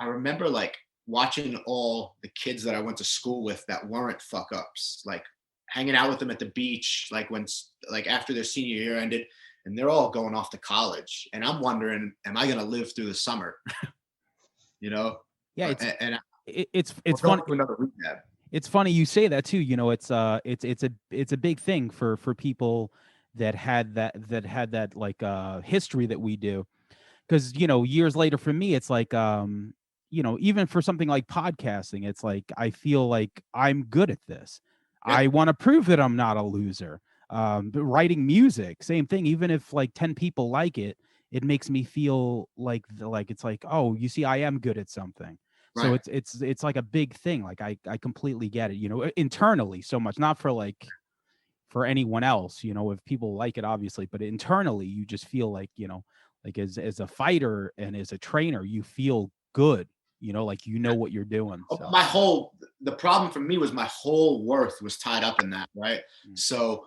remember like watching all the kids that I went to school with that weren't fuck ups, like hanging out with them at the beach, like after their senior year ended, and they're all going off to college. And I'm wondering, am I going to live through the summer? You know? Yeah. It's funny. funny. It's funny you say that too. You know, it's a big thing for people that had that like history that we do. Because, you know, years later for me, it's like, you know, even for something like podcasting, it's like, I feel like I'm good at this. Yeah. I want to prove that I'm not a loser. But writing music, same thing. Even if like 10 people like it, it makes me feel like it's like, oh, you see, I am good at something. Right. So it's like a big thing. Like I completely get it, you know, internally so much, not for anyone else, you know, if people like it, obviously, but internally you just feel like, you know, like as a fighter and as a trainer, you feel good, you know, like, you know what you're doing. So. The problem for me was my whole worth was tied up in that. Right. So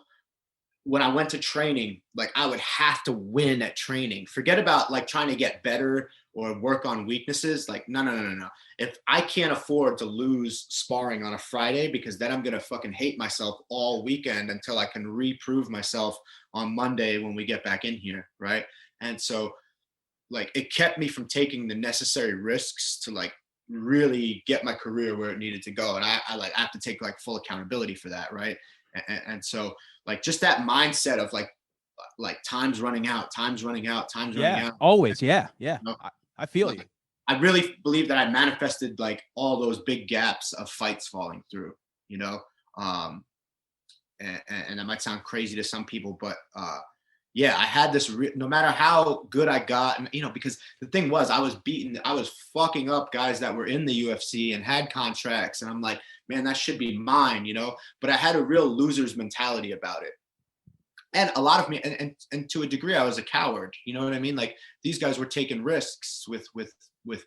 when I went to training, like I would have to win at training. Forget about like trying to get better or work on weaknesses. Like, no. If I can't afford to lose sparring on a Friday, because then I'm going to fucking hate myself all weekend until I can reprove myself on Monday when we get back in here. Right. And so like, it kept me from taking the necessary risks to like really get my career where it needed to go. And I have to take like full accountability for that. Right. And so like, just that mindset of like time's running out. Running out. Always. Yeah. You know? I feel you. I really believe that I manifested like all those big gaps of fights falling through, you know? And that might sound crazy to some people, but yeah, I had this, no matter how good I got, and, you know, because the thing was, I was fucking up guys that were in the UFC and had contracts. And I'm like, man, that should be mine, you know, but I had a real loser's mentality about it. And a lot of me, and to a degree, I was a coward, you know what I mean? Like these guys were taking risks with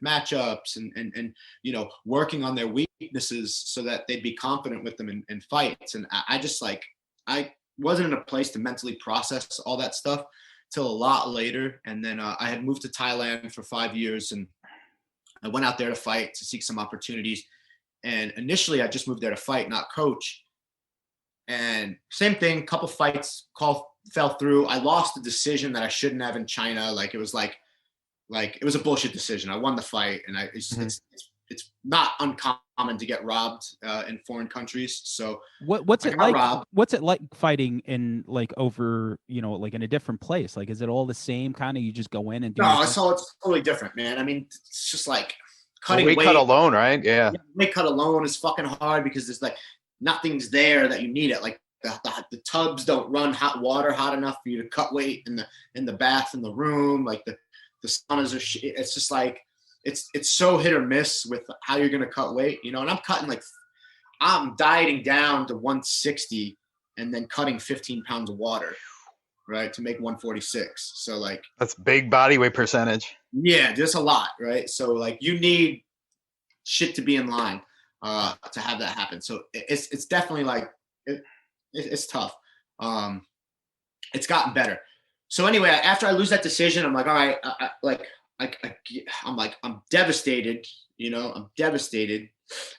matchups and, you know, working on their weaknesses so that they'd be confident with them in fights. And I just like, I wasn't in a place to mentally process all that stuff till a lot later. And then I had moved to Thailand for 5 years, and I went out there to fight, to seek some opportunities. And initially I just moved there to fight, not coach. And same thing, couple fights fell through. I lost a decision that I shouldn't have in China. Like it was it was a bullshit decision. I won the fight, and it's not uncommon to get robbed in foreign countries. So what's it like? Robbed. What's it like fighting in like over, you know, like in a different place? Like, is it all the same kind of? You just go in and do? No, it's totally different, man. I mean, it's just like cutting weight cut alone, right? Yeah. Weight cut alone is fucking hard because there's like nothing's there that you need it. Like the tubs don't run hot water hot enough for you to cut weight in the bath in the room. Like the saunas are it's just like it's so hit or miss with how you're gonna cut weight, you know. And I'm dieting down to 160 and then cutting 15 pounds of water, right, to make 146. So like that's big body weight percentage. Yeah, just a lot, right? So like you need shit to be in line to have that happen. So it's definitely like it's tough. It's gotten better. So anyway, after I lose that decision, I'm like, all right, I'm devastated, you know, I'm devastated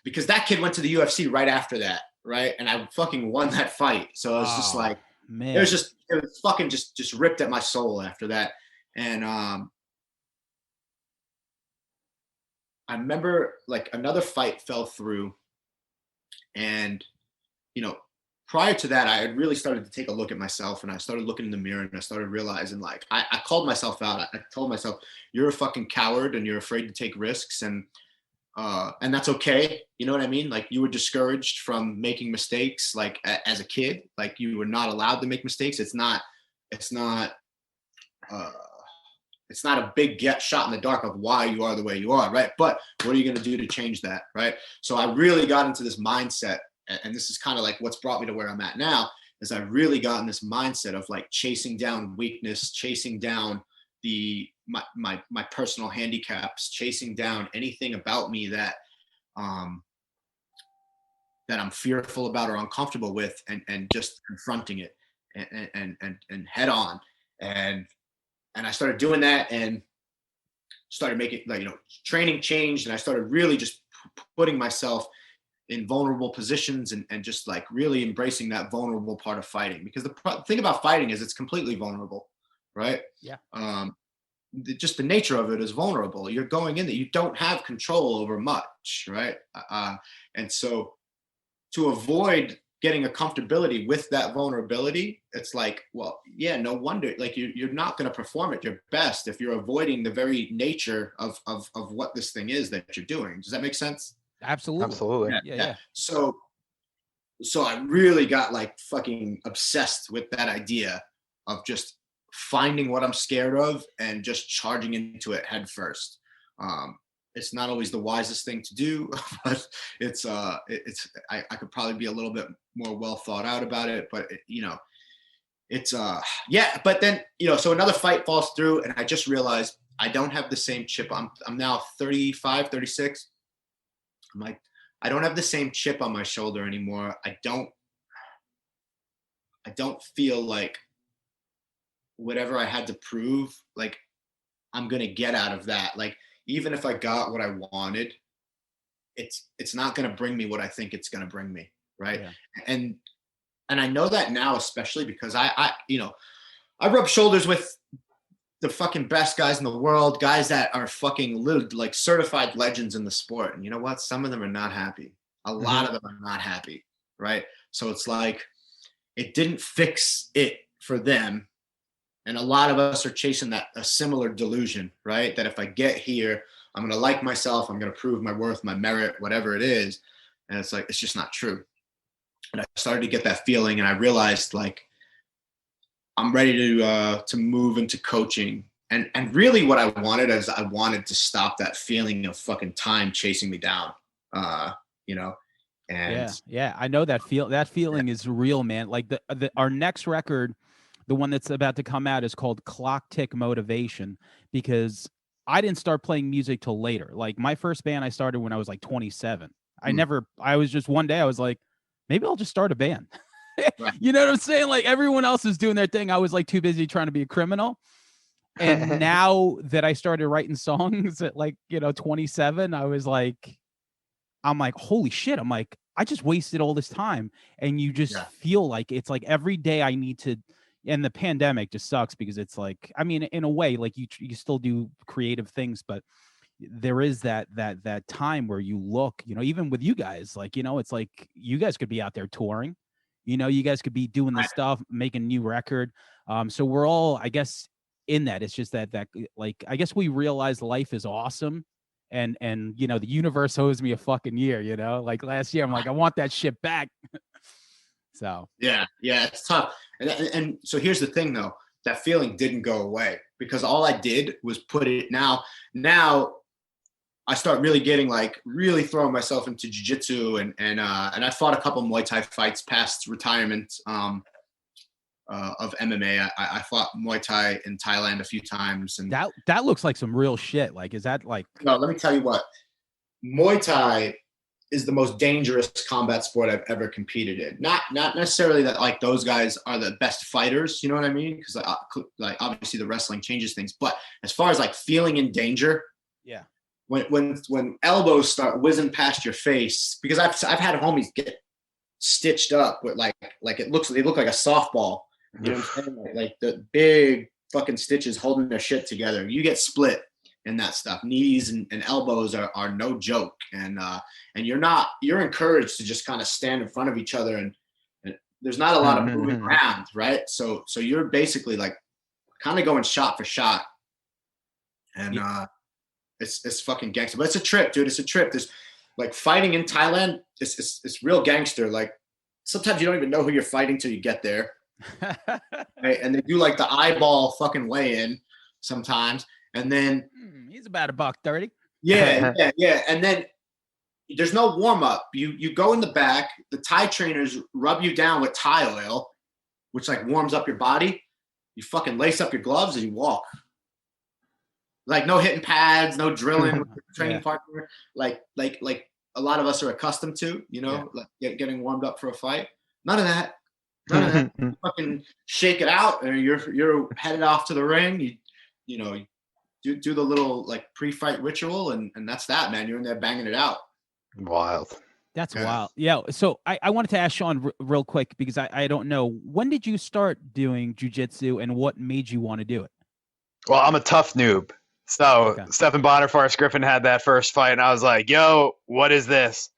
because that kid went to the UFC right after that, right? And I fucking won that fight. So I was just like, Man. It was fucking just ripped at my soul after that. And I remember like another fight fell through, and prior to that, I had really started to take a look at myself, and I started looking in the mirror, and I started realizing, like, I called myself out. I told myself, you're a fucking coward and you're afraid to take risks, and that's okay. You know what I mean? Like, you were discouraged from making mistakes, like as a kid, like you were not allowed to make mistakes. It's not a big shot in the dark of why you are the way you are, right? But what are you going to do to change that, right? So I really got into this mindset, and this is kind of like what's brought me to where I'm at now, is I really got in this mindset of like chasing down weakness, chasing down my personal handicaps, chasing down anything about me that I'm fearful about or uncomfortable with, and just confronting it and head on. And I started doing that, and started making, like, training changed, and I started really just putting myself in vulnerable positions, and just like really embracing that vulnerable part of fighting. Because the thing about fighting is it's completely vulnerable, right? Yeah. Just the nature of it is vulnerable. You're going in that you don't have control over much, right? And so to avoid getting a comfortability with that vulnerability, it's like, well, yeah, no wonder, like you're not going to perform at your best if you're avoiding the very nature of what this thing is that you're doing. Does that make sense? Absolutely. Yeah. So I really got like fucking obsessed with that idea of just finding what I'm scared of and just charging into it head first. It's not always the wisest thing to do, but I could probably be a little bit more well thought out about it, but but then, so another fight falls through, and I just realized I don't have the same chip. I'm now 35, 36. I'm like, I don't have the same chip on my shoulder anymore. I don't feel like whatever I had to prove, like, I'm going to get out of that. Like, even if I got what I wanted, it's not going to bring me what I think it's going to bring me. Right. Yeah. And I know that now, especially because I rub shoulders with the fucking best guys in the world, guys that are fucking like certified legends in the sport. And you know what? Some of them are not happy. A lot of them are not happy. Right. So it's like, it didn't fix it for them. And a lot of us are chasing a similar delusion, right? That if I get here, I'm going to like myself. I'm going to prove my worth, my merit, whatever it is. And it's like, it's just not true. And I started to get that feeling, and I realized, like, I'm ready to move into coaching. And really what I wanted is I wanted to stop that feeling of fucking time chasing me down, and yeah. I know that feeling is real, man. Like our next record, the one that's about to come out, is called Clock Tick Motivation, because I didn't start playing music till later. Like, my first band I started when I was like 27. I was just, one day I was like, maybe I'll just start a band. Right. You know what I'm saying? Like, everyone else is doing their thing. I was like too busy trying to be a criminal. And now that I started writing songs at 27, I'm like, holy shit. I'm like, I just wasted all this time. And you just feel like it's like every day I need to, and the pandemic just sucks because it's like, I mean, in a way, like you still do creative things, but there is that time where you look, even with you guys, like, it's like you guys could be out there touring, you guys could be doing this stuff, making a new record. So we're all, I guess, in that. It's just that like, I guess we realize life is awesome. And the universe owes me a fucking year, like last year, I'm like, I want that shit back. So yeah, it's tough. And so here's the thing, though, that feeling didn't go away, because all I did was put it now I start really really throwing myself into jiu-jitsu, and I fought a couple Muay Thai fights past retirement of MMA. I fought Muay Thai in Thailand a few times, and that looks like some real shit. Like, is that like? No, let me tell you what. Muay Thai is the most dangerous combat sport I've ever competed in. Not necessarily that like those guys are the best fighters, you know what I mean? Because like obviously the wrestling changes things, but as far as like feeling in danger, yeah. When elbows start whizzing past your face, because I've had homies get stitched up with like they look like a softball, You know what I'm saying? Like the big fucking stitches holding their shit together. You get split in that stuff. Knees and elbows are no joke. And you're encouraged to just kind of stand in front of each other and there's not a lot of moving around, right? So you're basically like kind of going shot for shot. And it's fucking gangster. But it's a trip, dude. It's a trip. There's like fighting in Thailand, it's real gangster. Like sometimes you don't even know who you're fighting till you get there. Right? And they do like the eyeball fucking weigh-in sometimes. And then he's about $130. Yeah. And then there's no warm-up. You go in the back, the Thai trainers rub you down with Thai oil, which like warms up your body. You fucking lace up your gloves and you walk. Like no hitting pads, no drilling with your training partner. Like a lot of us are accustomed to, like getting warmed up for a fight. None of that. You fucking shake it out, and you're headed off to the ring. You do the little like pre-fight ritual, and that's that, man. You're in there banging it out. Wild. That's wild. Yeah. So I wanted to ask Shaun real quick because I don't know, when did you start doing jujitsu and what made you want to do it? Well, I'm a tough noob. So Stephan Bonner, Forrest Griffin had that first fight, and I was like, yo, what is this?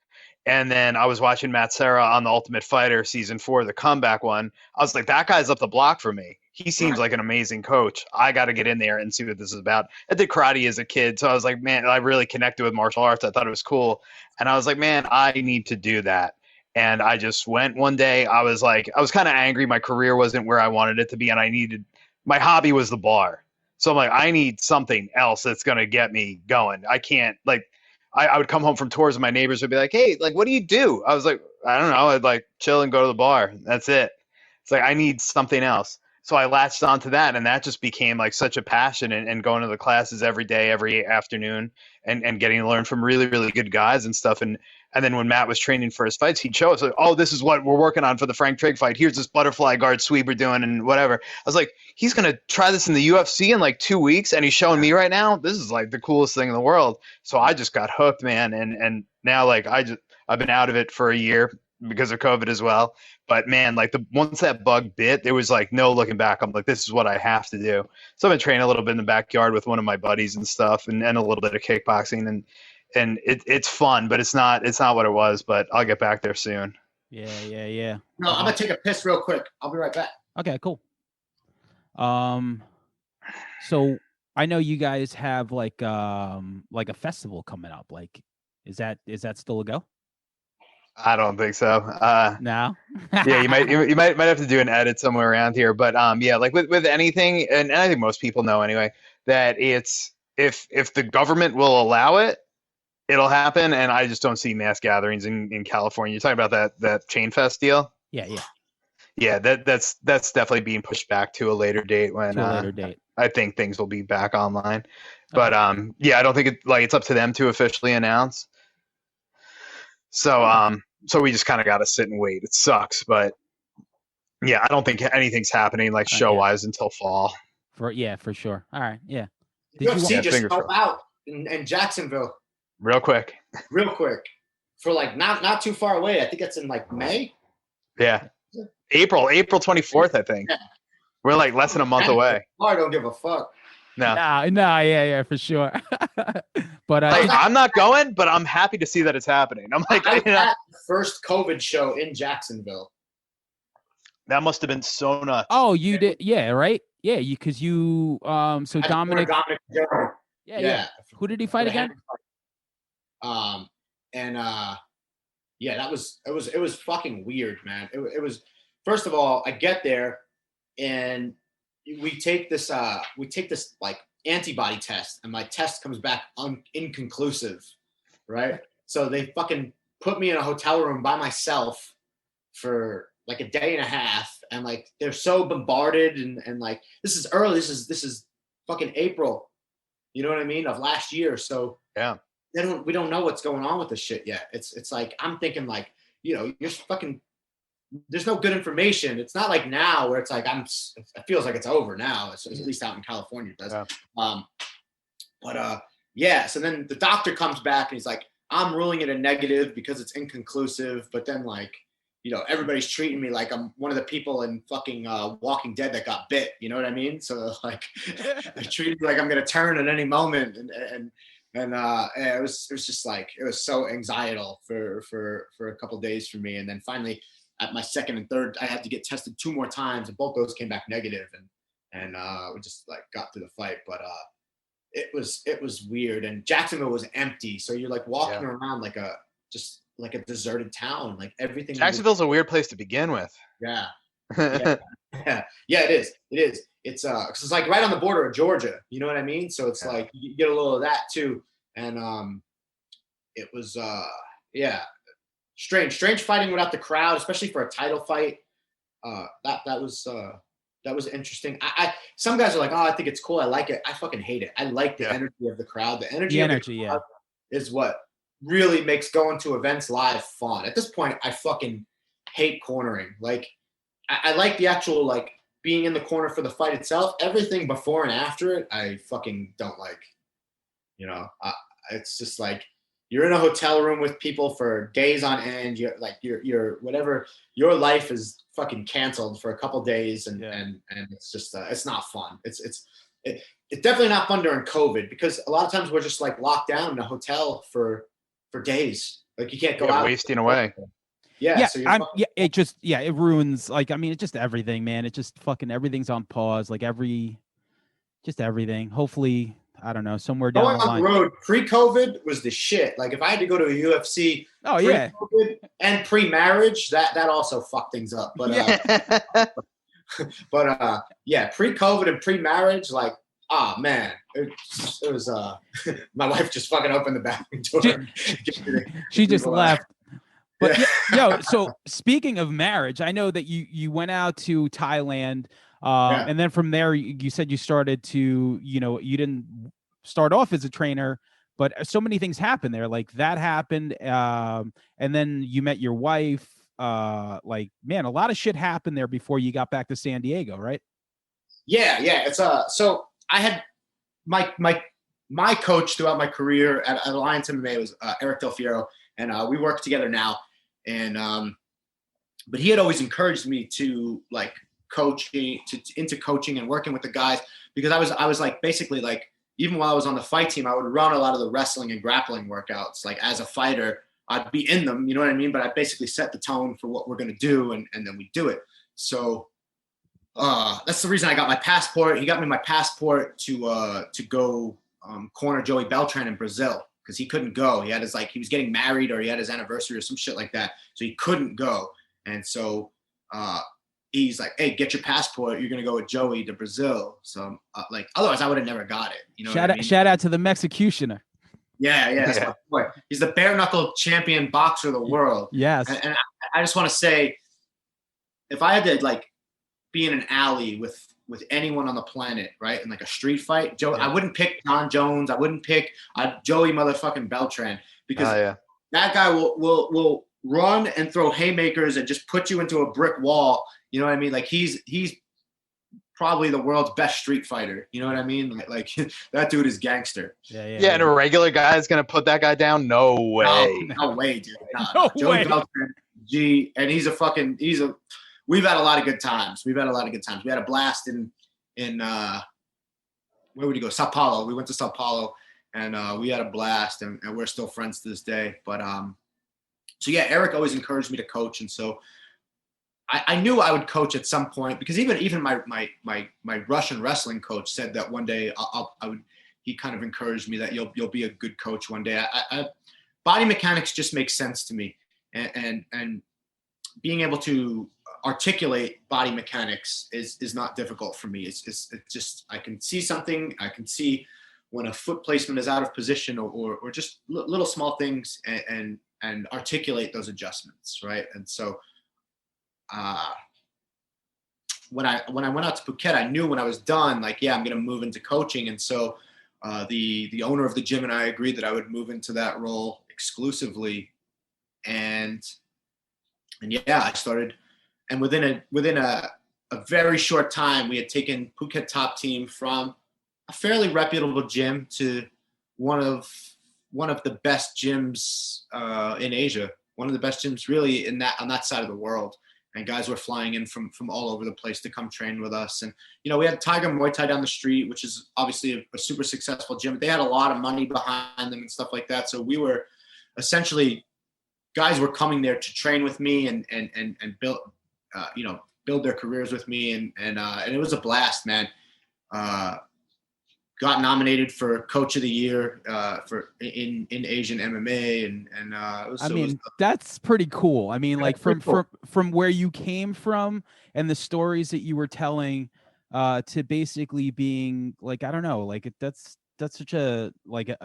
And then I was watching Matt Serra on The Ultimate Fighter season 4, the comeback one. I was like, that guy's up the block for me. He seems like an amazing coach. I got to get in there and see what this is about. I did karate as a kid, so I was like, man, I really connected with martial arts. I thought it was cool. And I was like, man, I need to do that. And I just went one day. I was kind of angry. My career wasn't where I wanted it to be, and my hobby was the bar. So I'm like, I need something else that's going to get me going. I can't, like, I would come home from tours and my neighbors would be like, hey, like, what do you do? I was like, I don't know. I'd like chill and go to the bar. That's it. It's like, I need something else. So I latched onto that, and that just became like such a passion, and going to the classes every day, every afternoon, and getting to learn from really, really good guys and stuff. And then when Matt was training for his fights, he'd show us, like, oh, this is what we're working on for the Frank Trigg fight. Here's this butterfly guard sweep we're doing and whatever. I was like, he's going to try this in the UFC in like 2 weeks, and he's showing me right now. This is like the coolest thing in the world. So I just got hooked, man. And now like I've been out of it for a year because of COVID as well. But man, like once that bug bit, there was like no looking back. I'm like, this is what I have to do. So I've been training a little bit in the backyard with one of my buddies and stuff, and a little bit of kickboxing, and it's fun, but it's not what it was. But I'll get back there soon. Yeah. No, I'm gonna take a piss real quick. I'll be right back. Okay, cool. So I know you guys have like a festival coming up. Like, is that still a go? I don't think so. No. Yeah, you might have to do an edit somewhere around here. But yeah, like with anything, and I think most people know anyway, that it's if the government will allow it, it'll happen. And I just don't see mass gatherings in California. You're talking about that Chain Fest deal? Yeah. That's definitely being pushed back to a later date when I think things will be back online. But yeah, I don't think it's up to them to officially announce. So we just kind of got to sit and wait. It sucks, but yeah, I don't think anything's happening like show wise until fall. For sure. All right. Yeah. UFC just sold out in Jacksonville. Real quick. For like not too far away. I think it's in like May. Yeah. April 24th, I think. Yeah. We're like less than a month away. I don't give a fuck. No, yeah, for sure. But I'm not going, but I'm happy to see that it's happening. I'm like, at the first COVID show in Jacksonville. That must have been so nuts. Oh, you did, yeah, right? Yeah, so Dominic. Yeah. Who did he fight again? Yeah, it was fucking weird, man. It was, first of all, I get there and we take this like antibody test, and my test comes back inconclusive, right? So they fucking put me in a hotel room by myself for like a day and a half, and like they're so bombarded and like this is early, this is fucking April, you know what I mean, of last year. So yeah, we don't know what's going on with this shit yet. It's like I'm thinking like, you're fucking, there's no good information. It's not like now where it's like it feels like it's over now. It's at least out in California it does. Yeah. So then the doctor comes back and he's like, I'm ruling it a negative because it's inconclusive. But then like everybody's treating me like I'm one of the people in fucking Walking Dead that got bit. You know what I mean? So like, they're treating me like I'm gonna turn at any moment, and it was just like, it was so anxietal for a couple of days for me, and then finally at my second and third, I had to get tested 2 more times, and both those came back negative, and we just like got through the fight, but it was weird, and Jacksonville was empty, so you're like walking around like a deserted town, like everything. Jacksonville's a weird place to begin with. Yeah. Yeah, it is. It's 'cause it's like right on the border of Georgia. You know what I mean? So it's like you get a little of that too, and it was strange fighting without the crowd, especially for a title fight. That was interesting. Some guys are like, oh, I think it's cool. I like it. I fucking hate it. I like the energy of the crowd. The energy of the crowd is what really makes going to events live fun. At this point, I fucking hate cornering. Like, I like the actual, like, being in the corner for the fight itself. Everything before and after it, I fucking don't like. It's just like, you're in a hotel room with people for days on end. You're like, you're whatever. Your life is fucking canceled for a couple days, and it's just it's not fun. It's definitely not fun during COVID, because a lot of times we're just like locked down in a hotel for days. Like, you can't go out. Wasting away. Yeah. So it ruins, like, I mean, it's just everything, man. It just fucking everything's on pause. Like everything. Hopefully, I don't know, somewhere down going the line. on the road pre-COVID was the shit. Like, if I had to go to a UFC pre-COVID and pre-marriage, that also fucked things up. But pre-COVID and pre-marriage, like, oh man, it was my wife just fucking opened the bathroom door. She just left. But so speaking of marriage, I know that you went out to Thailand, and then from there you said you started to, you didn't start off as a trainer, but so many things happened there. Like, that happened, and then you met your wife. Like, man, a lot of shit happened there before you got back to San Diego, right? Yeah. It's so I had my coach throughout my career at Alliance MMA was Eric Del Fiero, and we work together now. And but he had always encouraged me to like into coaching and working with the guys, because I was like, basically, like, even while I was on the fight team, I would run a lot of the wrestling and grappling workouts. Like, as a fighter, I'd be in them, you know what I mean? But I basically set the tone for what we're gonna do, and then we do it. So that's the reason I got my passport. He got me my passport to go corner Joey Beltran in Brazil, because he couldn't go. He was getting married, or he had his anniversary or some shit like that. So he couldn't go. And so he's like, hey, get your passport. You're going to go with Joey to Brazil. So like, otherwise I would have never got it. Shout out to the Mexicutioner. Yeah. That's my boy. He's the bare knuckle champion boxer of the world. Yes. And I just want to say, if I had to like be in an alley with anyone on the planet, right, in like a street fight, I wouldn't pick John Jones. I wouldn't pick Joey motherfucking Beltran, because that guy will run and throw haymakers and just put you into a brick wall. You know what I mean? Like, he's probably the world's best street fighter. You know what I mean? Like that dude is gangster. Yeah. And a regular guy is gonna put that guy down? No way. No way, dude. No Joey way. Beltran, and we've had a lot of good times. We had a blast in where would you go? Sao Paulo. We went to Sao Paulo, and we had a blast, and we're still friends to this day. But so yeah, Eric always encouraged me to coach, and so I knew I would coach at some point, because even my Russian wrestling coach said that one day I would. He kind of encouraged me that you'll be a good coach one day. Body mechanics just makes sense to me, and being able to articulate body mechanics is not difficult for me. It's just, I can see something. I can see when a foot placement is out of position, or just little small things, and articulate those adjustments, right? And so when I went out to Phuket, I knew when I was done, like, yeah, I'm going to move into coaching. And so the owner of the gym and I agreed that I would move into that role exclusively. And yeah, I started, and within a very short time, we had taken Phuket Top Team from a fairly reputable gym to one of the best gyms in Asia. one of the best gyms really on that side of the world. And guys were flying in from all over the place to come train with us. And, we had Tiger Muay Thai down the street, which is obviously a super successful gym. They had a lot of money behind them and stuff like that. So we were essentially, guys were coming there to train with me and build, build their careers with me. And it was a blast, man. Got nominated for Coach of the Year in Asian MMA, and it was, that's pretty cool. I mean, like from where you came from and the stories that you were telling, to basically being like, I don't know, like that's such a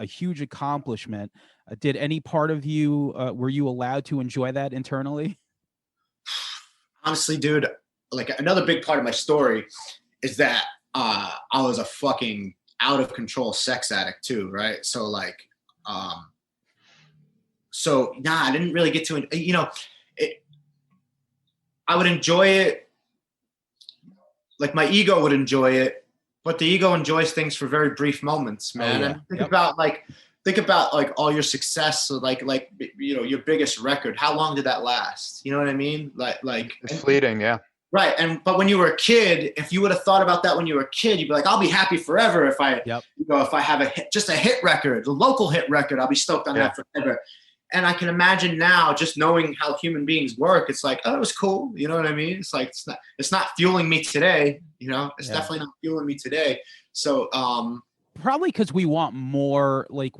huge accomplishment. Did any part of you were you allowed to enjoy that internally? Honestly, dude, like another big part of my story is that I was a fucking out of control sex addict too, right? So like, I didn't really get to, I would enjoy it. Like my ego would enjoy it, but the ego enjoys things for very brief moments, man. And think about all your success. So like, your biggest record, how long did that last? You know what I mean? Like it's fleeting. Yeah. Right. But when you were a kid, if you would have thought about that when you were a kid, you'd be like, I'll be happy forever if I, if I have just a hit record, a local hit record, I'll be stoked on that forever. And I can imagine now, just knowing how human beings work, it's like, oh, it was cool. You know what I mean? It's like, it's not fueling me today. It's definitely not fueling me today. So, probably because we want more, like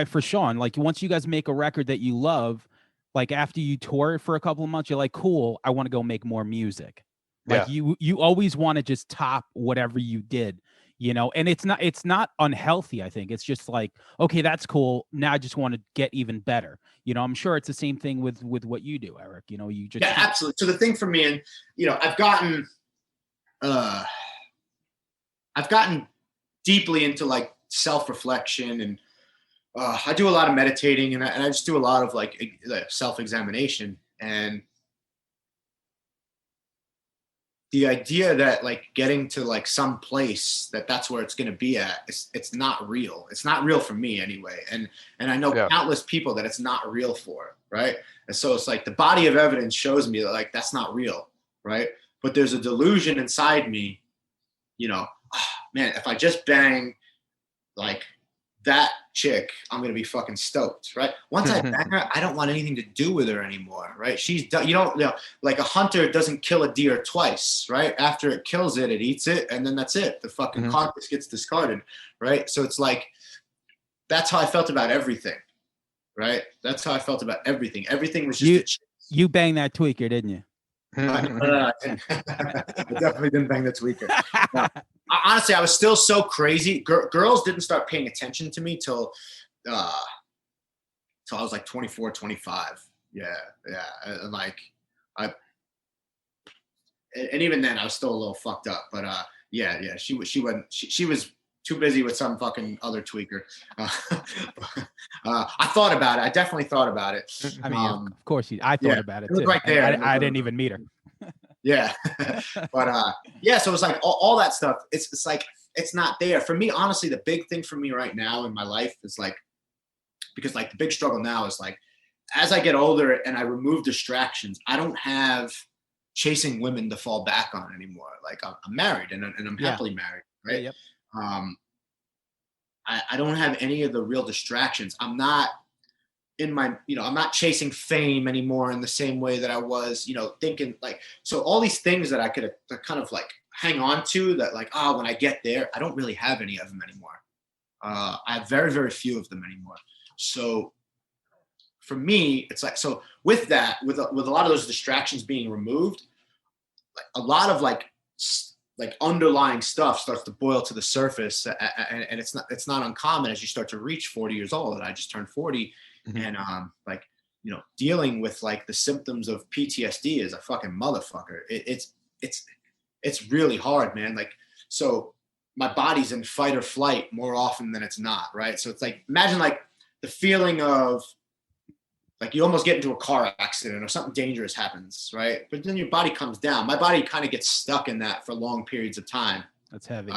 for Shaun, like once you guys make a record that you love, like after you tour for a couple of months, you're like, cool, I want to go make more music. Like you always want to just top whatever you did, and it's not unhealthy. I think it's just like, okay, that's cool. Now I just want to get even better. I'm sure it's the same thing with what you do, Eric. You just absolutely. So the thing for me, and I've gotten deeply into like self-reflection, and I do a lot of meditating, and I just do a lot of like self-examination. And the idea that like getting to like some place that's where it's going to be at, it's not real. It's not real for me anyway. And I know countless people that it's not real for. Right. And so it's like the body of evidence shows me that like, that's not real. Right. But there's a delusion inside me, man, if I just bang like that chick, I'm going to be fucking stoked, right? Once I bang her, I don't want anything to do with her anymore, right? She's done. Like a hunter doesn't kill a deer twice, right? After it kills it, it eats it, and then that's it. The fucking carcass gets discarded, right? So it's like, that's how I felt about everything, right? That's how I felt about everything. Everything was just you banged that tweaker, didn't you? I definitely didn't bang the tweaker. No. Honestly, I was still so crazy. Girls didn't start paying attention to me till I was like 24, 25. Yeah. And like and even then I was still a little fucked up. But she was too busy with some fucking other tweaker. I thought about it. I definitely thought about it. I mean, of course, I thought about it too. Right there. I didn't even meet her. Yeah. But so it was like all that stuff. It's like, it's not there. For me, honestly, the big thing for me right now in my life is like, because like the big struggle now is like, as I get older and I remove distractions, I don't have chasing women to fall back on anymore. Like I'm married and I'm happily married, right? Yep. I don't have any of the real distractions. I'm not in my, I'm not chasing fame anymore in the same way that I was, thinking like, so all these things that I could kind of like hang on to that like, when I get there, I don't really have any of them anymore. I have very, very few of them anymore. So for me, it's like, so with that, with a lot of those distractions being removed, like a lot of like underlying stuff starts to boil to the surface, and it's not uncommon as you start to reach 40 years old. And I just turned 40, and dealing with like the symptoms of PTSD is a fucking motherfucker. It's really hard, man. Like, so my body's in fight or flight more often than it's not, right? So it's like, imagine like the feeling of like you almost get into a car accident or something dangerous happens, right? But then your body comes down. My body kind of gets stuck in that for long periods of time. That's heavy.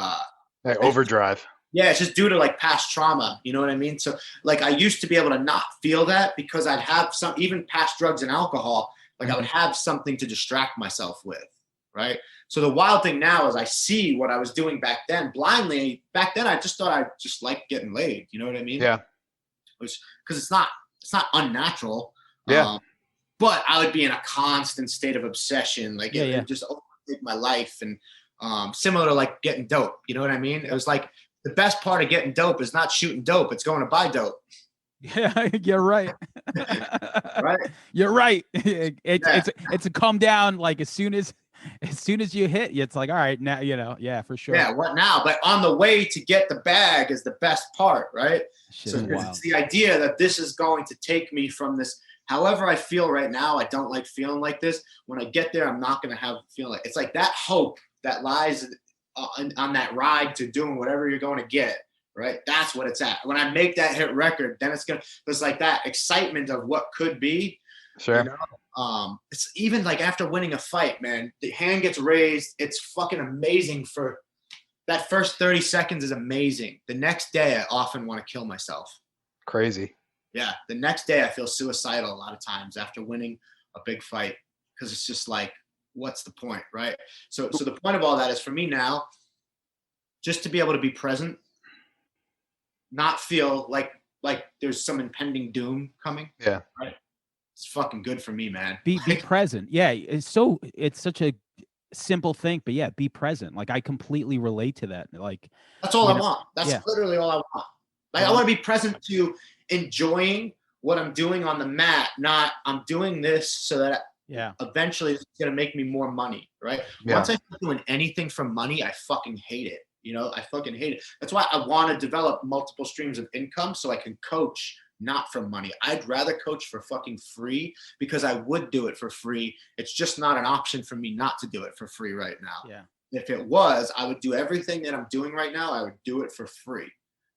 Overdrive. Yeah, it's just due to like past trauma. You know what I mean? So like I used to be able to not feel that because I'd have some, even past drugs and alcohol, like I would have something to distract myself with, right? So the wild thing now is I see what I was doing back then blindly. Back then, I just thought I just liked getting laid. You know what I mean? Yeah. Because it's not unnatural. Yeah. But I would be in a constant state of obsession. Like it would just overtake my life. And similar to like getting dope. You know what I mean? It was like the best part of getting dope is not shooting dope. It's going to buy dope. Yeah, you're right. Right? You're right. It's a come down like as soon as you hit, it's like, all right, now, yeah, for sure. Yeah, what now? But on the way to get the bag is the best part, right? Shit So is wild. it's the idea that this is going to take me from this, however I feel right now, I don't like feeling like this. When I get there, I'm not going to have a feeling like, it's like that hope that lies on that ride to doing whatever you're going to get, right? That's what it's at. When I make that hit record, then there's like that excitement of what could be. Sure. You know? It's even like after winning a fight, man, the hand gets raised. It's fucking amazing. For that first 30 seconds is amazing. The next day, I often want to kill myself. Crazy. Yeah. The next day, I feel suicidal a lot of times after winning a big fight, because it's just like, what's the point, right? So the point of all that is for me now, just to be able to be present, not feel like there's some impending doom coming. Yeah. Right. It's fucking good for me, man. Be present. Yeah. It's such a simple thing, but yeah, be present. Like I completely relate to that. Like that's all I want. That's literally all I want. Like I want to be present to enjoying what I'm doing on the mat, not I'm doing this so that eventually it's going to make me more money, right? Yeah. Once I start doing anything for money, I fucking hate it. You know, I fucking hate it. That's why I want to develop multiple streams of income so I can coach not for money. I'd rather coach for fucking free because I would do it for free. It's just not an option for me not to do it for free right now. Yeah. If it was, I would do everything that I'm doing right now. I would do it for free.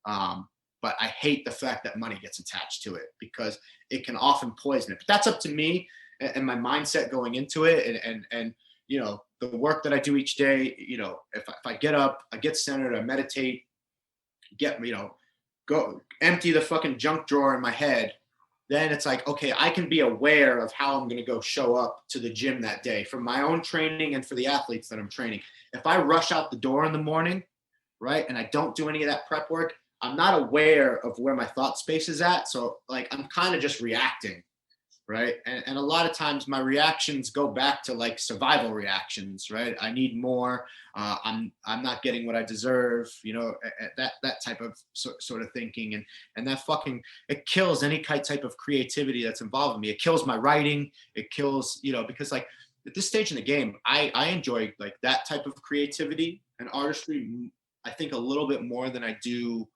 But I hate the fact that money gets attached to it because it can often poison it. But that's up to me and my mindset going into it. And you know, the work that I do each day, you know, if I get up, I get centered, I meditate, go empty the fucking junk drawer in my head, then it's like, okay, I can be aware of how I'm going to go show up to the gym that day for my own training and for the athletes that I'm training. If I rush out the door in the morning, right, and I don't do any of that prep work, I'm not aware of where my thought space is at. So like, I'm kind of just reacting, right? And a lot of times my reactions go back to like survival reactions, right? I need more. I'm not getting what I deserve, you know, that type of sort of thinking. And that fucking, it kills any type of creativity that's involved in me. It kills my writing. It kills, you know, because like at this stage in the game, I enjoy like that type of creativity and artistry, I think a little bit more than I do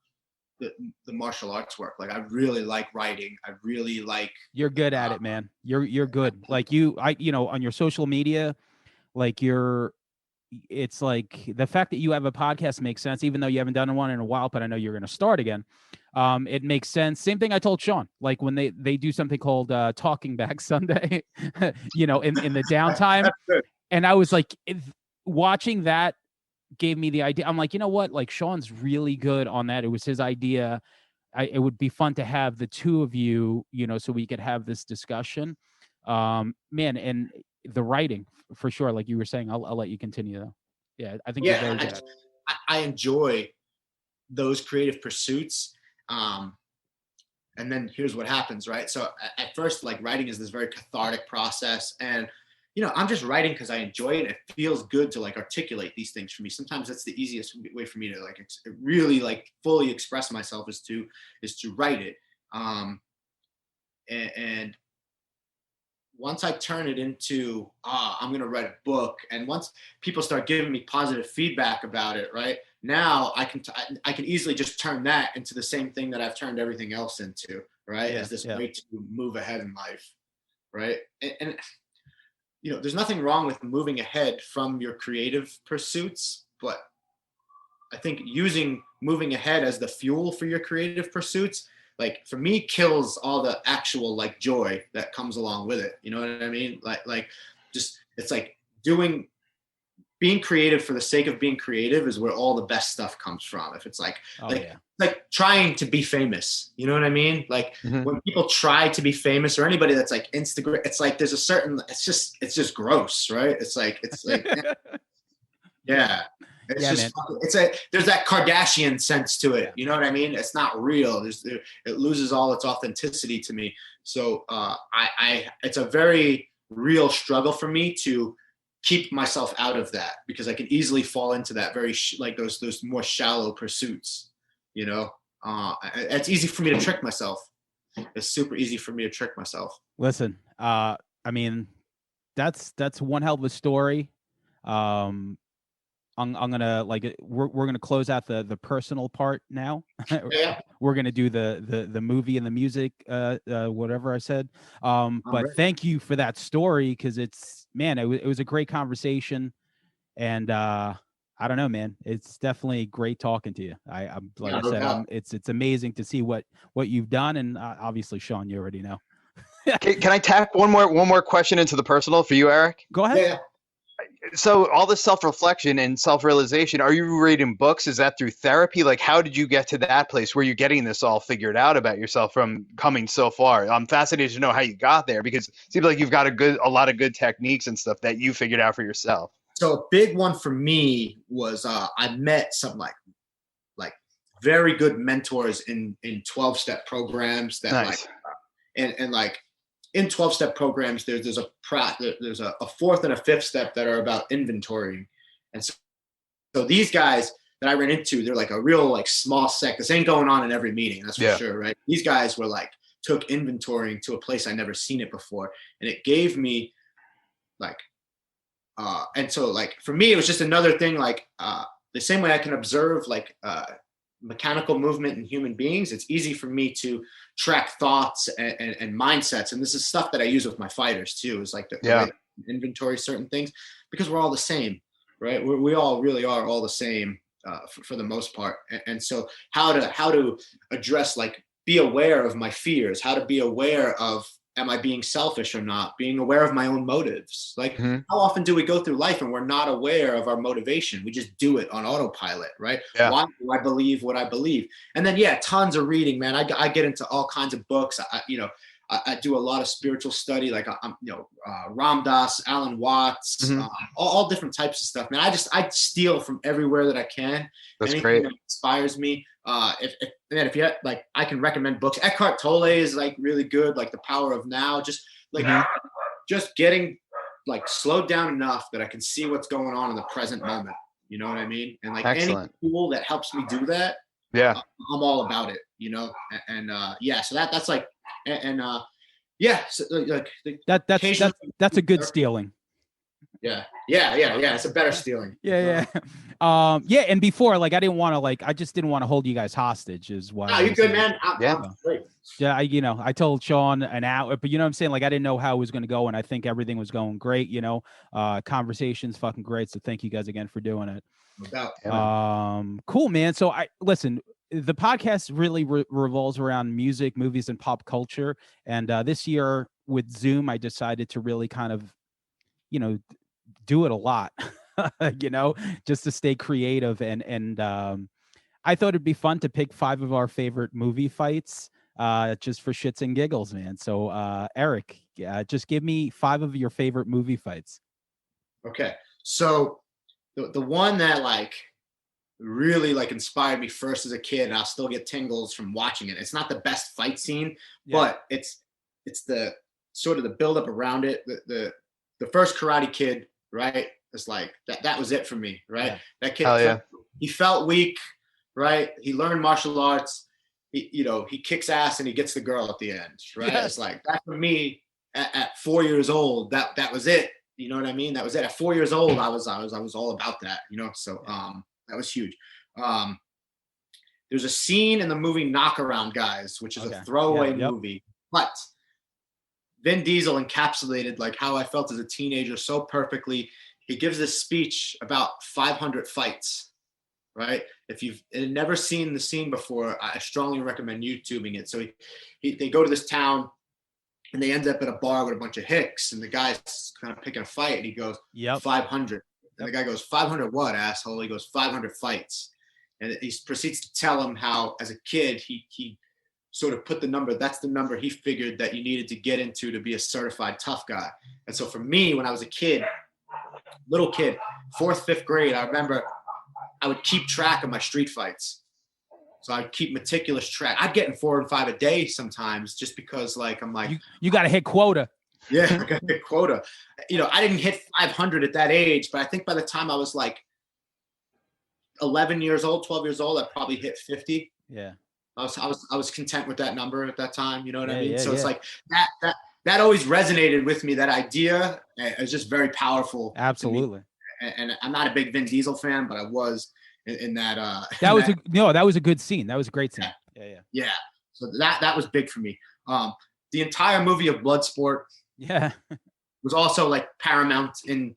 the martial arts work. Like I really like writing. I really like. You're good at it, man. You're good. Like you know, on your social media, like it's like the fact that you have a podcast makes sense, even though you haven't done one in a while, but I know you're going to start again. It makes sense. Same thing I told Shaun, like when they do something called Talking Back Sunday, you know, in the downtime. And I was like, watching that gave me the idea. I'm like, you know what? Like Shaun's really good on that. It was his idea. It would be fun to have the two of you, you know, so we could have this discussion. Man, and the writing for sure. Like you were saying, I'll let you continue though. Yeah, I think you're very good. I enjoy those creative pursuits. And then here's what happens, right? So at first, like writing is this very cathartic process, and you know, I'm just writing because I enjoy it. It feels good to like articulate these things for me. Sometimes that's the easiest way for me to like really like fully express myself is to write it. And once I turn it into, I'm going to write a book. And once people start giving me positive feedback about it, right now I can easily just turn that into the same thing that I've turned everything else into, right? As this way to move ahead in life. Right. And you know, there's nothing wrong with moving ahead from your creative pursuits, but I think using moving ahead as the fuel for your creative pursuits, like for me, kills all the actual like joy that comes along with it. You know what I mean? Like just, it's like being being creative for the sake of being creative is where all the best stuff comes from. If it's like trying to be famous, you know what I mean? Like when people try to be famous, or anybody that's like Instagram, it's like there's a certain, it's just gross, right? It's like yeah. There's that Kardashian sense to it. You know what I mean? It's not real. It loses all its authenticity to me. So it's a very real struggle for me to keep myself out of that, because I can easily fall into that very like those more shallow pursuits. You know, it's easy for me to trick myself. It's super easy for me to trick myself. Listen, I mean, that's one hell of a story. I'm gonna we're gonna close out the personal part now. Yeah. We're gonna do the movie and the music, whatever I said. But thank you for that story, because it was a great conversation, and I don't know, man, it's definitely great talking to you. I'm like I said, it's amazing to see what you've done, and obviously, Shaun, you already know. Can I tack one more question into the personal for you, Eric? Go ahead. Yeah. So all this self-reflection and self-realization, are you reading books? Is that through therapy? Like, how did you get to that place where you're getting this all figured out about yourself from coming so far? I'm fascinated to know how you got there, because it seems like you've got a lot of good techniques and stuff that you figured out for yourself. So a big one for me was I met some like very good mentors in 12-step programs that nice. And like in 12-step programs, there's a fourth and a fifth step that are about inventorying. And so these guys that I ran into, they're like a real like small sect. This ain't going on in every meeting, that's for sure, right? These guys were like took inventorying to a place I never seen it before, and it gave me like and so like for me it was just another thing, like the same way I can observe like mechanical movement in human beings, it's easy for me to track thoughts and mindsets. And this is stuff that I use with my fighters too, is like the way to inventory certain things, because we're all the same, right? We all really are all the same for the most part. And so how to address, like, be aware of my fears, how to be aware of, am I being selfish or not? Being aware of my own motives. Like, how often do we go through life and we're not aware of our motivation? We just do it on autopilot, right? Yeah. Why do I believe what I believe? And then, tons of reading, man. I get into all kinds of books. I do a lot of spiritual study, like Ram Dass, Alan Watts, all different types of stuff, man. I steal from everywhere that I can. That's anything great. that inspires me. If you like, I can recommend books. Eckhart Tolle is like really good, like The Power of Now. Just like just getting like slowed down enough that I can see what's going on in the present moment. You know what I mean? And like any tool that helps me do that, I'm all about it. You know, and so that's like. So like that's a good stealing. Yeah. It's a better stealing. And before, like, I just didn't want to hold you guys hostage, is why. No, you're good, man. I'm great. Yeah, I told Shaun an hour, but you know what I'm saying? Like, I didn't know how it was going to go, and I think everything was going great, you know. Conversation's fucking great, so thank you guys again for doing it. No doubt. Cool, man. So listen, the podcast really revolves around music, movies, and pop culture. And this year with Zoom, I decided to really kind of, do it a lot, just to stay creative. And I thought it'd be fun to pick 5 of our favorite movie fights, just for shits and giggles, man. So Eric, just give me 5 of your favorite movie fights. Okay. So the one that like really like inspired me first as a kid, and I'll still get tingles from watching it. It's not the best fight scene, but it's the sort of the buildup around it. The first Karate Kid, right? It's like that was it for me, right? Yeah. That kid, he felt weak, right? He learned martial arts. He kicks ass and he gets the girl at the end, right? Yes. It's like that for me at 4 years old. That was it. You know what I mean? That was it. At 4 years old, I was all about that. So that was huge. There's a scene in the movie Knockaround Guys, which is a throwaway movie, but Vin Diesel encapsulated like how I felt as a teenager so perfectly. He gives this speech about 500 fights, right? If you've never seen the scene before, I strongly recommend YouTubing it. So they go to this town and they end up at a bar with a bunch of hicks, and the guy's kind of picking a fight, and he goes, 500. And the guy goes, 500 what, asshole? He goes, 500 fights. And he proceeds to tell him how, as a kid, he sort of put the number, that's the number he figured that you needed to get into to be a certified tough guy. And so for me, when I was a kid, little kid, 4th, 5th grade, I remember I would keep track of my street fights. So I'd keep meticulous track. I'd get in 4 and 5 a day sometimes just because like, I'm like, you got to hit quota. Yeah, I got to hit quota. You know, I didn't hit 500 at that age, but I think by the time I was like 11 years old, 12 years old, I probably hit 50. Yeah. I was content with that number at that time. You know what I mean? Yeah, so it's like that always resonated with me. That idea is just very powerful. Absolutely. And I'm not a big Vin Diesel fan, but I was in that. That was a good scene. That was a great scene. Yeah. So that was big for me. The entire movie of Bloodsport. Yeah. Was also like paramount in